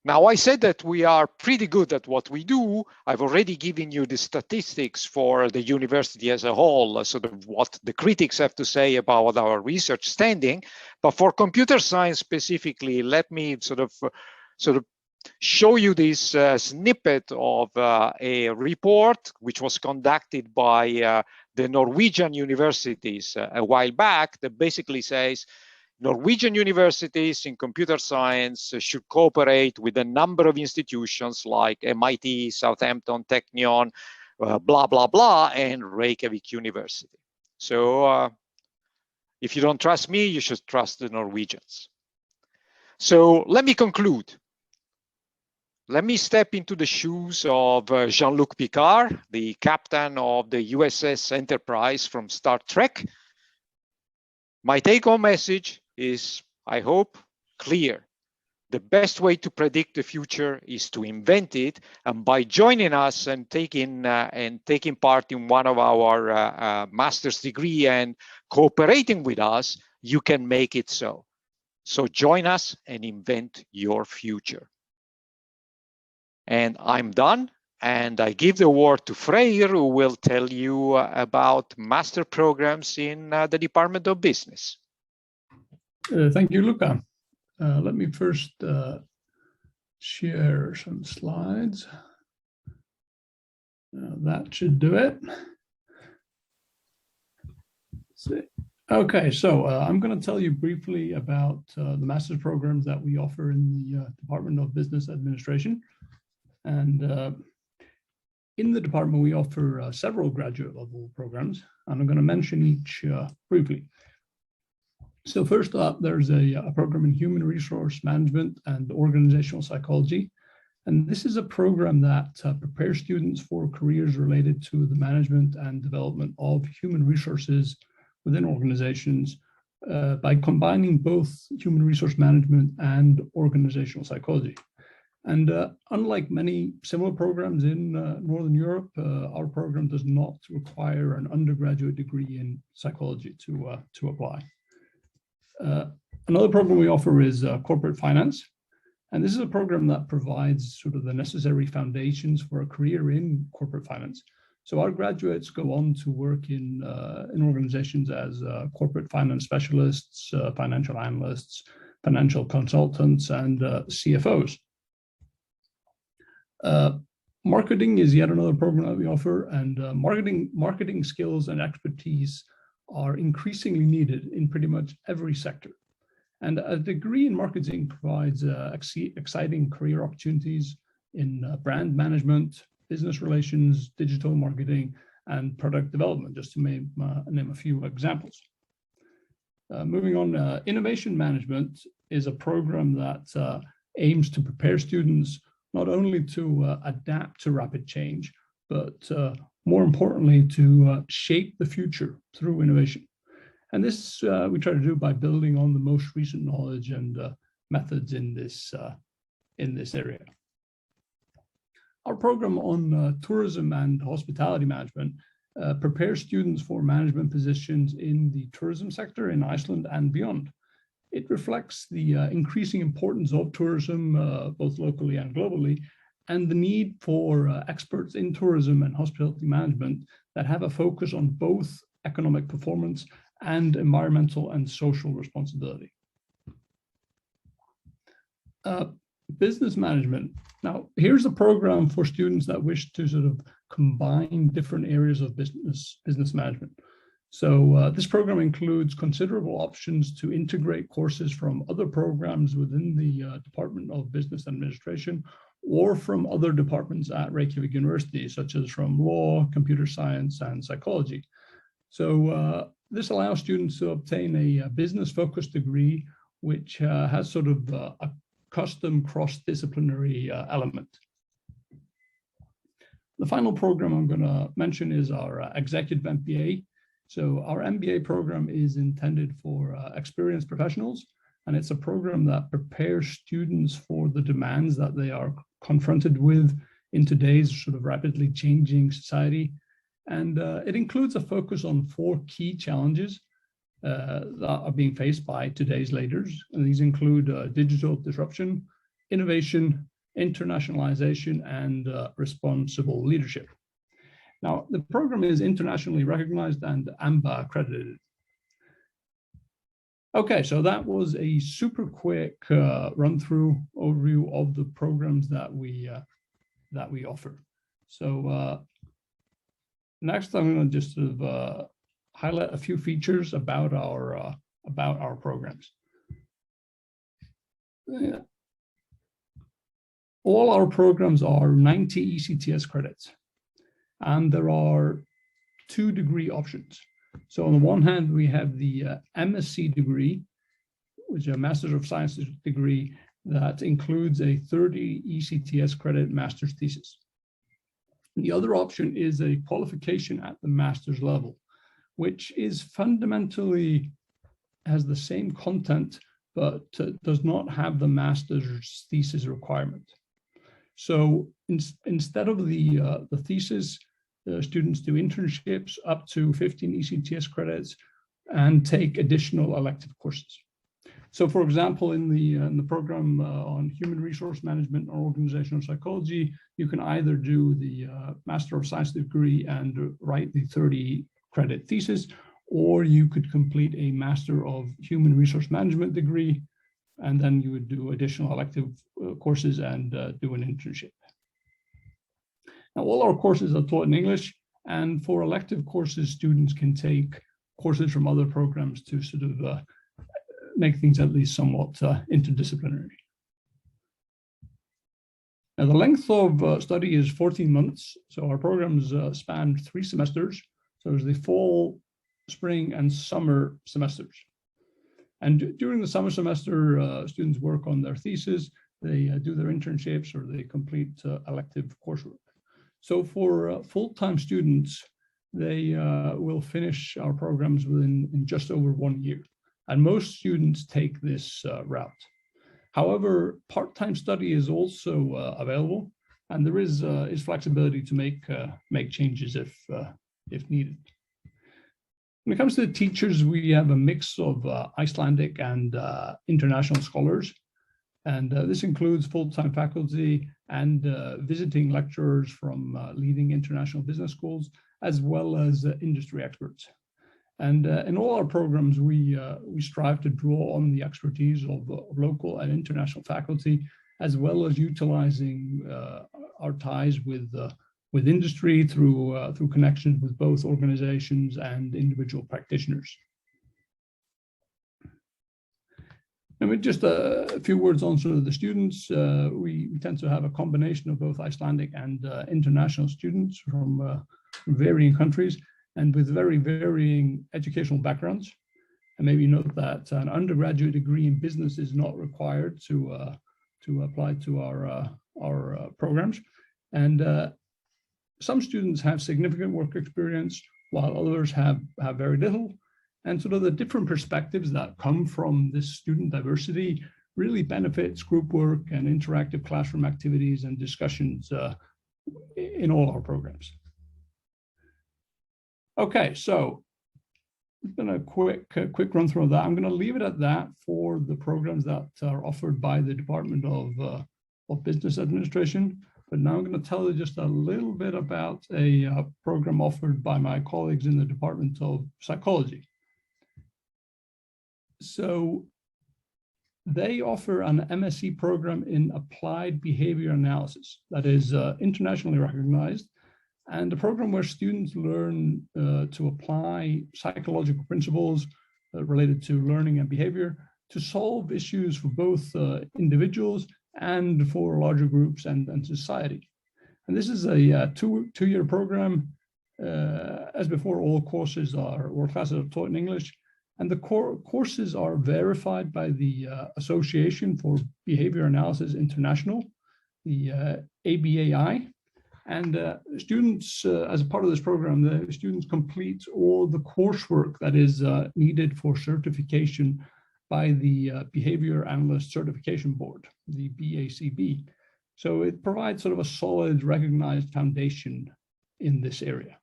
Now, I said that we are pretty good at what we do. I've already given you the statistics for the university as a whole, sort of what the critics have to say about our research standing. But for computer science specifically, let me sort of show you this snippet of a report which was conducted by the Norwegian Universities a while back that basically says, Norwegian universities in computer science should cooperate with a number of institutions like MIT, Southampton, Technion, blah, blah, blah, and Reykjavik University. So if you don't trust me, you should trust the Norwegians. So let me conclude. Let me step into the shoes of Jean-Luc Picard, the captain of the USS Enterprise from Star Trek. My take-home message is, I hope, clear. The best way to predict the future is to invent it, and by joining us and taking part in one of our master's degree and cooperating with us, you can make it so. So join us and invent your future. And I'm done, and I give the word to Freyr, who will tell you about master programs in the Department of Business. Thank you, Luca. Let me first share some slides. That should do it. Let's see. Okay, so I'm going to tell you briefly about the master's programs that we offer in the Department of Business Administration. And in the department, we offer several graduate level programs, and I'm going to mention each briefly. So first up, there's a program in human resource management and organizational psychology. And this is a program that prepares students for careers related to the management and development of human resources within organizations by combining both human resource management and organizational psychology. And unlike many similar programs in Northern Europe, our program does not require an undergraduate degree in psychology to apply. Another program we offer is corporate finance. And this is a program that provides sort of the necessary foundations for a career in corporate finance. So our graduates go on to work in organizations as corporate finance specialists, financial analysts, financial consultants, and CFOs. Marketing is yet another program that we offer, and marketing skills and expertise are increasingly needed in pretty much every sector. And a degree in marketing provides exciting career opportunities in brand management, business relations, digital marketing, and product development, just to name a few examples. Moving on, Innovation Management is a program that aims to prepare students not only to adapt to rapid change, but more importantly, to shape the future through innovation. And this we try to do by building on the most recent knowledge and methods in this area. Our program on tourism and hospitality management prepares students for management positions in the tourism sector in Iceland and beyond. It reflects the increasing importance of tourism, both locally and globally, and the need for experts in tourism and hospitality management that have a focus on both economic performance and environmental and social responsibility. Business management. Now, here's a program for students that wish to sort of combine different areas of business management. So this program includes considerable options to integrate courses from other programs within the Department of Business Administration or from other departments at Reykjavik University, such as from law, computer science, and psychology. So this allows students to obtain a business-focused degree, which has sort of a custom cross-disciplinary element. The final program I'm going to mention is our Executive MBA. So our MBA program is intended for experienced professionals, and it's a program that prepares students for the demands that they are confronted with in today's sort of rapidly changing society. And it includes a focus on 4 key challenges that are being faced by today's leaders. And these include digital disruption, innovation, internationalization, and responsible leadership. Now, the program is internationally recognized and AMBA accredited. Okay, so that was a super quick run-through overview of the programs that we offer. So next, I'm going to just sort of highlight a few features about our programs. Yeah. All our programs are 90 ECTS credits, and there are 2 degree options. So on the one hand, we have the MSc degree, which is a Master of Science degree that includes a 30 ECTS credit master's thesis. The other option is a qualification at the master's level, which is fundamentally has the same content, but does not have the master's thesis requirement. So instead of the thesis, students do internships up to 15 ECTS credits and take additional elective courses. So, for example, in the program on human resource management or organizational psychology, you can either do the Master of Science degree and write the 30 credit thesis, or you could complete a Master of Human Resource Management degree, and then you would do additional elective courses and do an internship. Now, all our courses are taught in English, and for elective courses, students can take courses from other programs to sort of make things at least somewhat interdisciplinary. Now, the length of study is 14 months. So our programs span 3 semesters. So there's the fall, spring, and summer semesters. And during the summer semester, students work on their thesis, they do their internships, or they complete elective coursework. So for full-time students, they will finish our programs in just over 1 year. And most students take this route. However, part-time study is also available, and there is flexibility to make changes if needed. When it comes to the teachers, we have a mix of Icelandic and international scholars, and this includes full-time faculty and visiting lecturers from leading international business schools, as well as industry experts. And in all our programs, we strive to draw on the expertise of local and international faculty, as well as utilizing our ties with industry through connections with both organizations and individual practitioners. And just a few words on sort of the students. We tend to have a combination of both Icelandic and international students from varying countries and with very varying educational backgrounds. And maybe note that an undergraduate degree in business is not required to apply to our programs. And some students have significant work experience, while others have very little. And sort of the different perspectives that come from this student diversity really benefits group work and interactive classroom activities and discussions in all our programs. Okay, so I'm going to quick run through of that. I'm going to leave it at that for the programs that are offered by the Department of Business Administration. But now I'm going to tell you just a little bit about a program offered by my colleagues in the Department of Psychology. So they offer an MSc program in applied behavior analysis that is internationally recognized, and a program where students learn to apply psychological principles related to learning and behavior to solve issues for both individuals and for larger groups and society. And this is a two-year program. As before, all courses or classes are taught in English, and the courses are verified by the Association for Behavior Analysis International, the ABAI. And students, as a part of this program, the students complete all the coursework that is needed for certification by the Behavior Analyst Certification Board, the BACB. So it provides sort of a solid, recognized foundation in this area.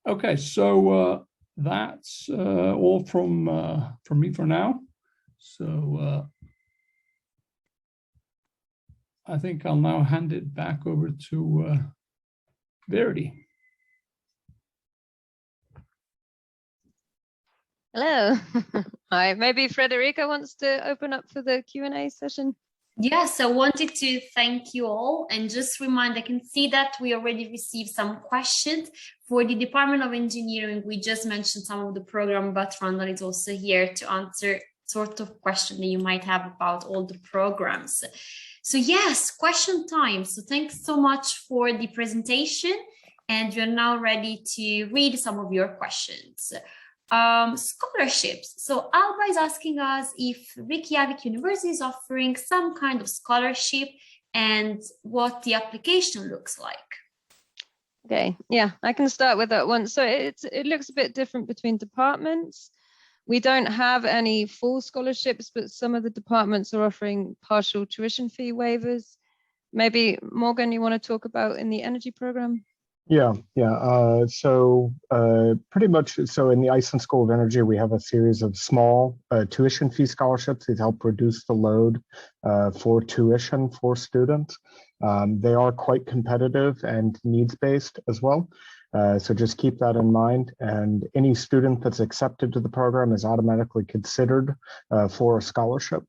Okay, so that's all from me for now. So I think I'll now hand it back over to Verity. Hello. Hi, maybe Frederica wants to open up for the Q&A session. Yes, I wanted to thank you all and just remind, I can see that we already received some questions for the Department of Engineering. We just mentioned some of the program, but Randall is also here to answer sort of question that you might have about all the programs. So yes, question time. So thanks so much for the presentation, and you're now ready to read some of your questions. Scholarships. So Alba is asking us if Reykjavik University is offering some kind of scholarship and what the application looks like. Okay, yeah, I can start with that one. So it looks a bit different between departments. We don't have any full scholarships, but some of the departments are offering partial tuition fee waivers. Maybe Morgan, you want to talk about in the energy program? Yeah. So pretty much, so in the Iceland School of Energy, we have a series of small tuition fee scholarships that help reduce the load for tuition for students. They are quite competitive and needs-based as well. So just keep that in mind. And any student that's accepted to the program is automatically considered for a scholarship.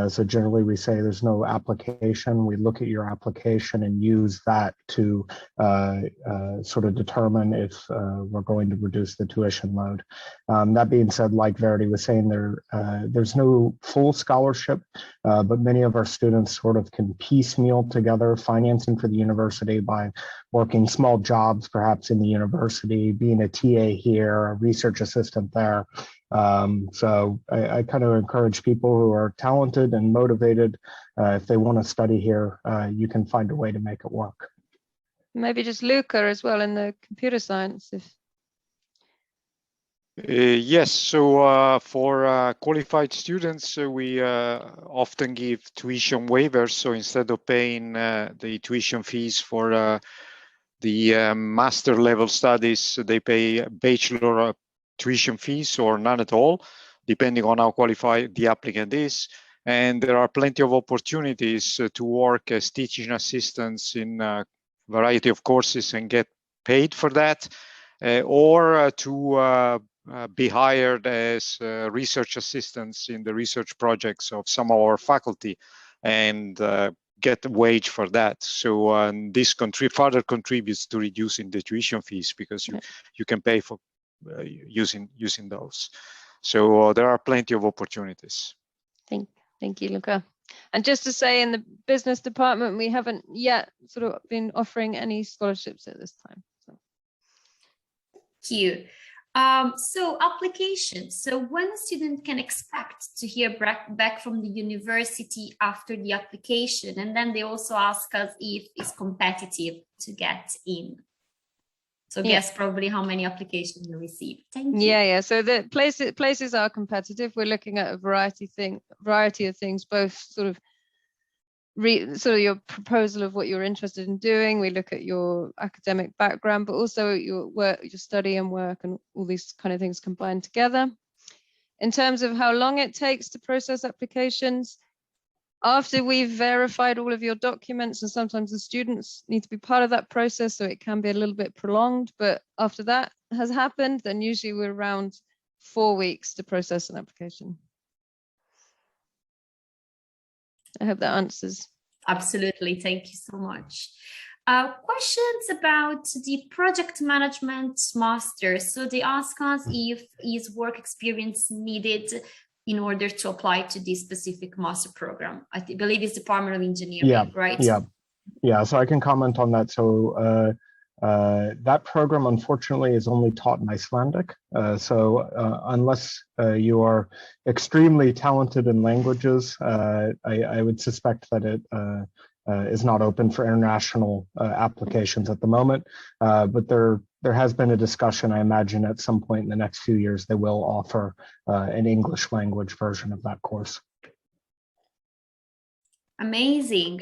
So generally we say there's no application. We look at your application and use that to sort of determine if we're going to reduce the tuition load. That being said, like Verity was saying, there's no full scholarship, but many of our students sort of can piecemeal together financing for the university by working small jobs, perhaps in the university, being a TA here, a research assistant there. So I kind of encourage people who are talented and motivated, if they want to study here, you can find a way to make it work. Maybe just Luca as well in the computer science. Yes, so for qualified students, we often give tuition waivers. So instead of paying the tuition fees for the master level studies, they pay bachelor tuition fees or none at all, depending on how qualified the applicant is. And there are plenty of opportunities to work as teaching assistants in a variety of courses and get paid for that, or to be hired as research assistants in the research projects of some of our faculty and get a wage for that. So this further contributes to reducing the tuition fees because you can pay for using those. So there are plenty of opportunities. Thank you, Luca. And just to say, in the business department, we haven't yet sort of been offering any scholarships at this time. So. Thank you. So application. So when a student can expect to hear back from the university after the application, and then they also ask us if it's competitive to get in. So guess probably how many applications you receive. Thank you. Yeah. So the places are competitive. We're looking at a variety of things, both sort of your proposal of what you're interested in doing. We look at your academic background, but also your work, your study and work, and all these kind of things combined together. In terms of how long it takes to process applications, after we've verified all of your documents, and sometimes the students need to be part of that process, so it can be a little bit prolonged, but after that has happened, then usually we're around 4 weeks to process an application. I hope that answers. Absolutely, thank you so much. Questions about the project management master. So they ask us if is work experience needed in order to apply to this specific master program. I believe it's Department of Engineering, right? Yeah. So I can comment on that. So that program, unfortunately, is only taught in Icelandic. So unless you are extremely talented in languages, I would suspect that it is not open for international applications at the moment. But there has been a discussion. I imagine at some point in the next few years, they will offer an English language version of that course. Amazing.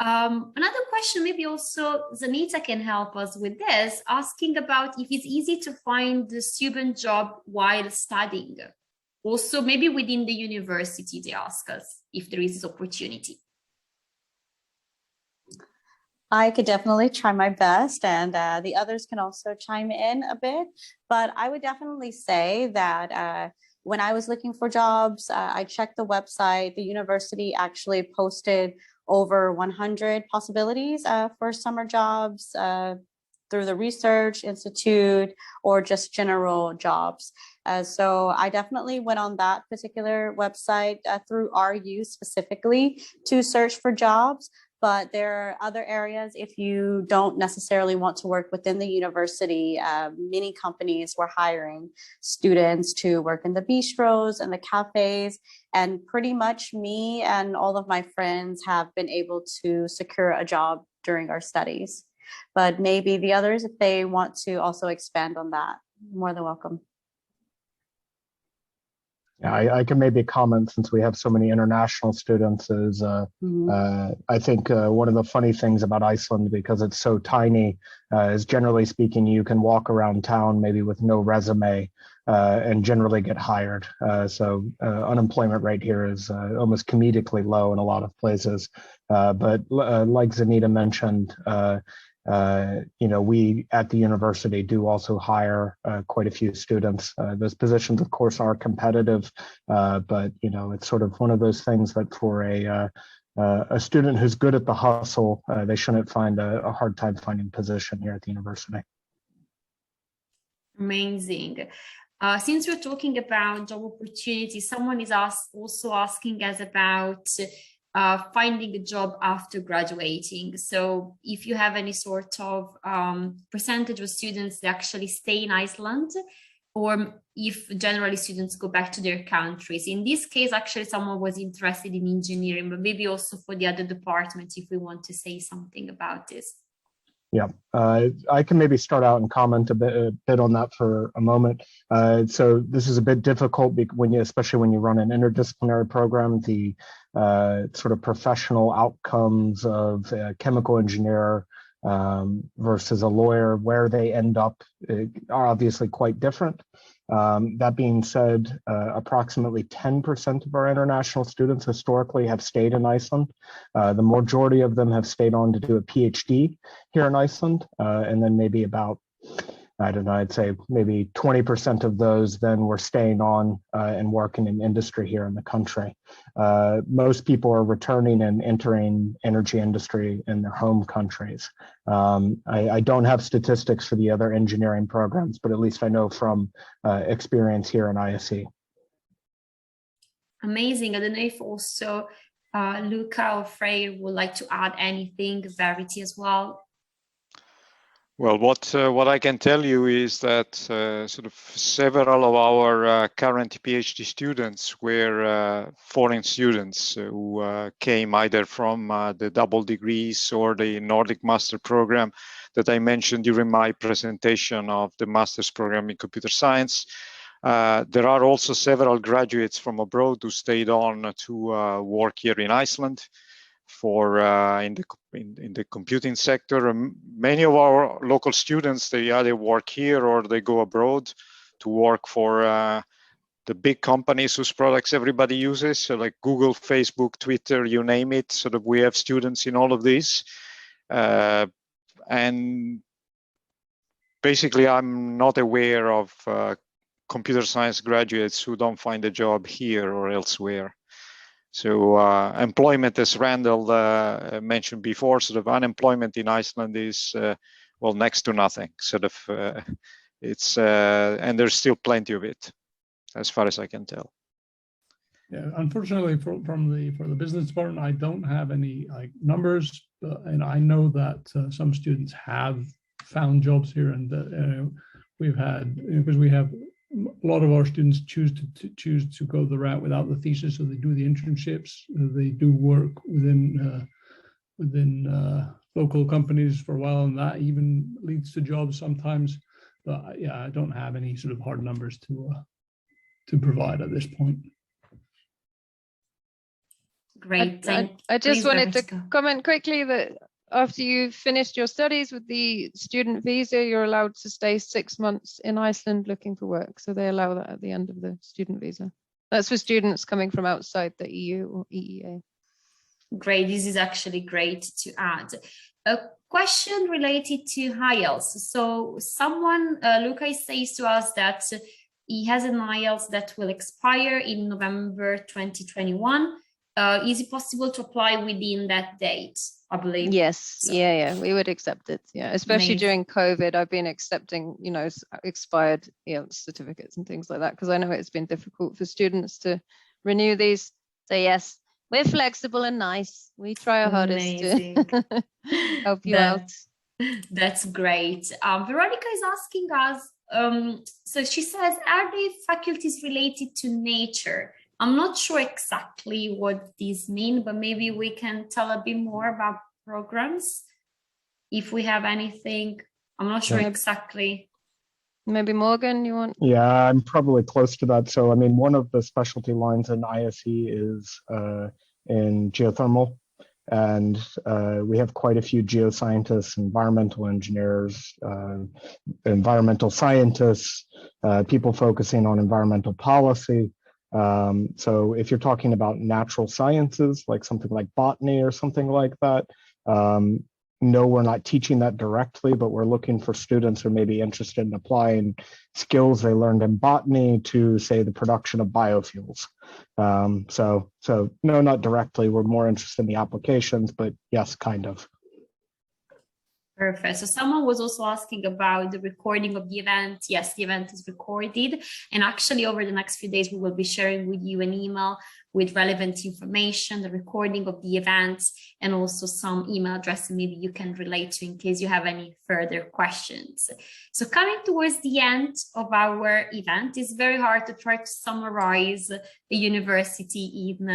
Another question, maybe also Zanita can help us with this, asking about if it's easy to find the student job while studying. Also, maybe within the university, they ask us if there is this opportunity. I could definitely try my best, and the others can also chime in a bit. But I would definitely say that when I was looking for jobs, I checked the website. The university actually posted over 100 possibilities for summer jobs through the Research Institute or just general jobs. So I definitely went on that particular website through RU specifically to search for jobs. But there are other areas, if you don't necessarily want to work within the university, many companies were hiring students to work in the bistros and the cafes. And pretty much me and all of my friends have been able to secure a job during our studies. But maybe the others, if they want to also expand on that, more than welcome. Yeah, I can maybe comment, since we have so many international students, is I think one of the funny things about Iceland, because it's so tiny, is generally speaking, you can walk around town maybe with no resume and generally get hired. So unemployment rate here is almost comedically low in a lot of places. But like Zanita mentioned, we at the university do also hire quite a few students. Those positions, of course, are competitive, but it's sort of one of those things that for a student who's good at the hustle, they shouldn't find a hard time finding position here at the university. Amazing. Since we're talking about job opportunities, someone is also asking us about finding a job after graduating. So if you have any sort of percentage of students that actually stay in Iceland, or if generally students go back to their countries. In this case, actually someone was interested in engineering, but maybe also for the other departments, if we want to say something about this. Yeah, I can maybe start out and comment a bit on that for a moment. So this is a bit difficult especially when you run an interdisciplinary program. The sort of professional outcomes of a chemical engineer versus a lawyer, where they end up, are obviously quite different. That being said, approximately 10% of our international students historically have stayed in Iceland. The majority of them have stayed on to do a PhD here in Iceland, and then maybe about, I don't know, I'd say maybe 20% of those then were staying on and working in industry here in the country. Most people are returning and entering energy industry in their home countries. I don't have statistics for the other engineering programs, but at least I know from experience here in ISE. Amazing. I don't know if also Luca or Freyr would like to add anything, Verity as well. Well, what I can tell you is that sort of several of our current PhD students were foreign students who came either from the double degrees or the Nordic Master Program that I mentioned during my presentation of the Master's Program in Computer Science. There are also several graduates from abroad who stayed on to work here in Iceland for in the computing sector. Many of our local students, they either work here or they go abroad to work for the big companies whose products everybody uses, so like Google, Facebook, Twitter, you name it. So that we have students in all of these. And basically, I'm not aware of computer science graduates who don't find a job here or elsewhere. So employment, as Randall mentioned before, sort of unemployment in Iceland is, well, next to nothing. Sort of, it's and there's still plenty of it, as far as I can tell. Yeah, unfortunately, for the business department, I don't have any numbers, and I know that some students have found jobs here, and we've had, because we have a lot of our students choose to go the route without the thesis, so they do the internships, they do work within local companies for a while, and that even leads to jobs sometimes. But yeah, I don't have any sort of hard numbers to provide at this point. Great. I just wanted to comment quickly that after you've finished your studies with the student visa, you're allowed to stay 6 months in Iceland looking for work. So they allow that at the end of the student visa. That's for students coming from outside the EU or EEA. Great. This is actually great to add. A question related to IELTS. So someone, Luca, says to us that he has an IELTS that will expire in November 2021. Is it possible to apply within that date? I believe. Yes. So. Yeah, we would accept it. Yeah, especially during COVID, I've been accepting, expired certificates and things like that, because I know it's been difficult for students to renew these. So yes, we're flexible and nice. We try our hardest to help you out. That's great. Veronica is asking us, so she says, are there faculties related to nature? I'm not sure exactly what these mean, but maybe we can tell a bit more about programs if we have anything. I'm not sure exactly. Maybe Morgan, you want? Yeah, I'm probably close to that. So, I mean, one of the specialty lines in ISE is in geothermal. And we have quite a few geoscientists, environmental engineers, environmental scientists, people focusing on environmental policy. So if you're talking about natural sciences, like something like botany or something like that, no, we're not teaching that directly, but we're looking for students who may be interested in applying skills they learned in botany to, say, the production of biofuels. So no, not directly. We're more interested in the applications, but yes, kind of. Perfect. So someone was also asking about the recording of the event. Yes, the event is recorded. And actually over the next few days, we will be sharing with you an email with relevant information, the recording of the event, and also some email address maybe you can relate to in case you have any further questions. So coming towards the end of our event, it's very hard to try to summarize the university in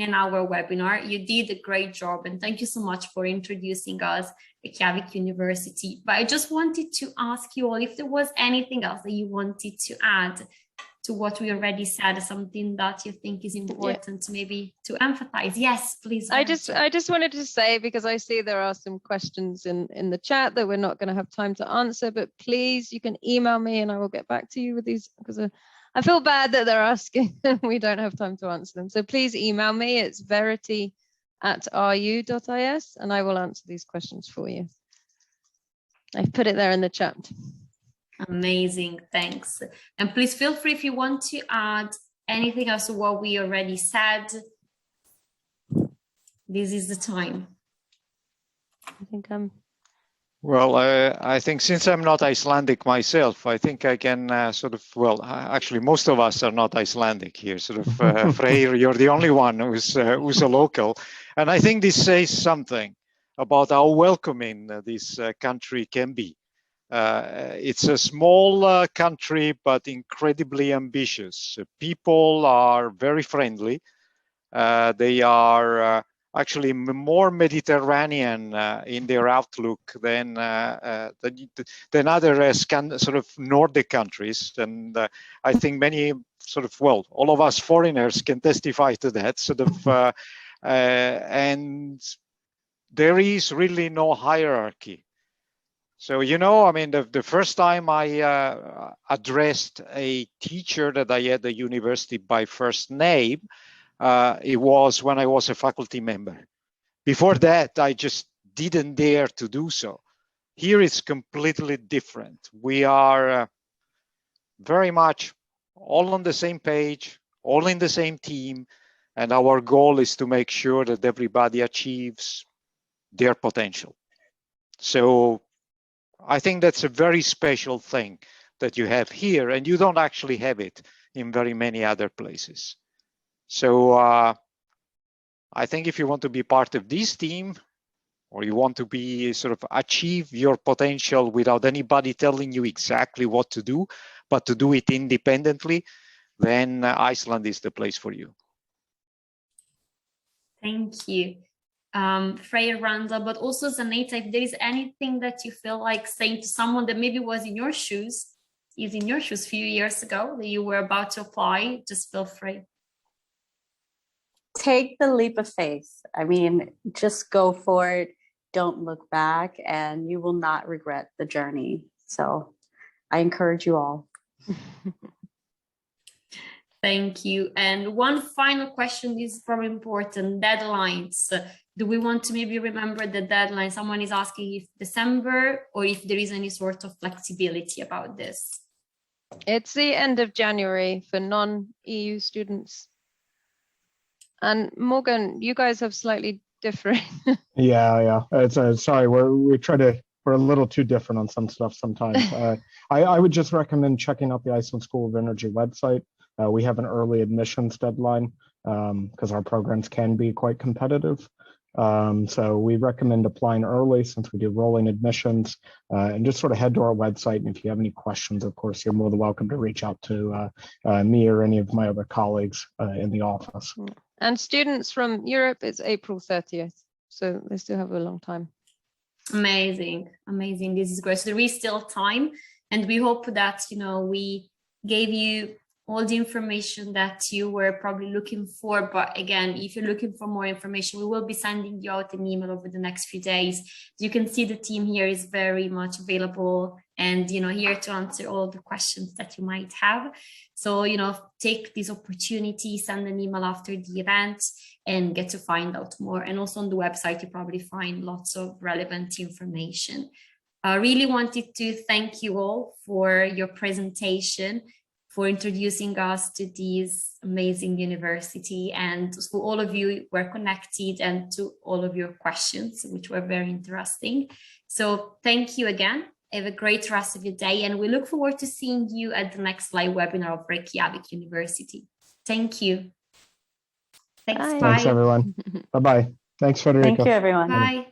an hour webinar. You did a great job, and thank you so much for introducing us, Reykjavik University. But I just wanted to ask you all if there was anything else that you wanted to add to what we already said, something that you think is important to maybe to emphasize. Yes, please. I just wanted to say, because I see there are some questions in the chat that we're not going to have time to answer, but please, you can email me and I will get back to you with these, because I feel bad that they're asking and we don't have time to answer them. So please email me. It's verity@ru.is and I will answer these questions for you. I've put it there in the chat. Amazing, thanks. And please feel free if you want to add anything else to what we already said. This is the time. I think Well, I think since I'm not Icelandic myself, I think I can actually most of us are not Icelandic here. Freyr, you're the only one who's a local. And I think this says something about how welcoming this country can be. It's a small country, but incredibly ambitious. People are very friendly. They are actually more Mediterranean in their outlook than other sort of Nordic countries. And I think many sort of, well, all of us foreigners can testify to that sort of, and there is really no hierarchy. So, you know, I mean, the first time I addressed a teacher that I had at the university by first name, it was when I was a faculty member. Before that, I just didn't dare to do so. Here it's completely different. We are very much all on the same page, all in the same team, and our goal is to make sure that everybody achieves their potential. So I think that's a very special thing that you have here, and you don't actually have it in very many other places. So I think if you want to be part of this team, or you want to be sort of achieve your potential without anybody telling you exactly what to do, but to do it independently, then Iceland is the place for you. Thank you. Freya, Randa, but also Zaneta, if there is anything that you feel like saying to someone that maybe was in your shoes, a few years ago that you were about to apply, just feel free. Take the leap of faith. I mean, just go for it. Don't look back, and you will not regret the journey. So I encourage you all. Thank you. And one final question is probably important, deadlines. Do we want to maybe remember the deadline? Someone is asking if December or if there is any sort of flexibility about this. It's the end of January for non-EU students. And Morgan, you guys have slightly different. Yeah. It's sorry, we're a little too different on some stuff sometimes. I would just recommend checking out the Iceland School of Energy website. We have an early admissions deadline because our programs can be quite competitive. So we recommend applying early since we do rolling admissions, and just sort of head to our website. And if you have any questions, of course, you're more than welcome to reach out to me or any of my other colleagues in the office. And students from Europe, it's April 30th. So they still have a long time. Amazing. This is great. So there is still time, and we hope that, you know, we gave you all the information that you were probably looking for. But again, if you're looking for more information, we will be sending you out an email over the next few days. You can see the team here is very much available and, you know, here to answer all the questions that you might have. So, you know, take this opportunity, send an email after the event and get to find out more. And also on the website, you probably find lots of relevant information. I really wanted to thank you all for your presentation, for introducing us to this amazing university, and for all of you who were connected and to all of your questions, which were very interesting. So thank you again. Have a great rest of your day, and we look forward to seeing you at the next live webinar of Reykjavik University. Thank you. Thanks. Bye. Bye. Thanks, everyone. Bye-bye. Thanks, Federica. Thank you, everyone. Bye.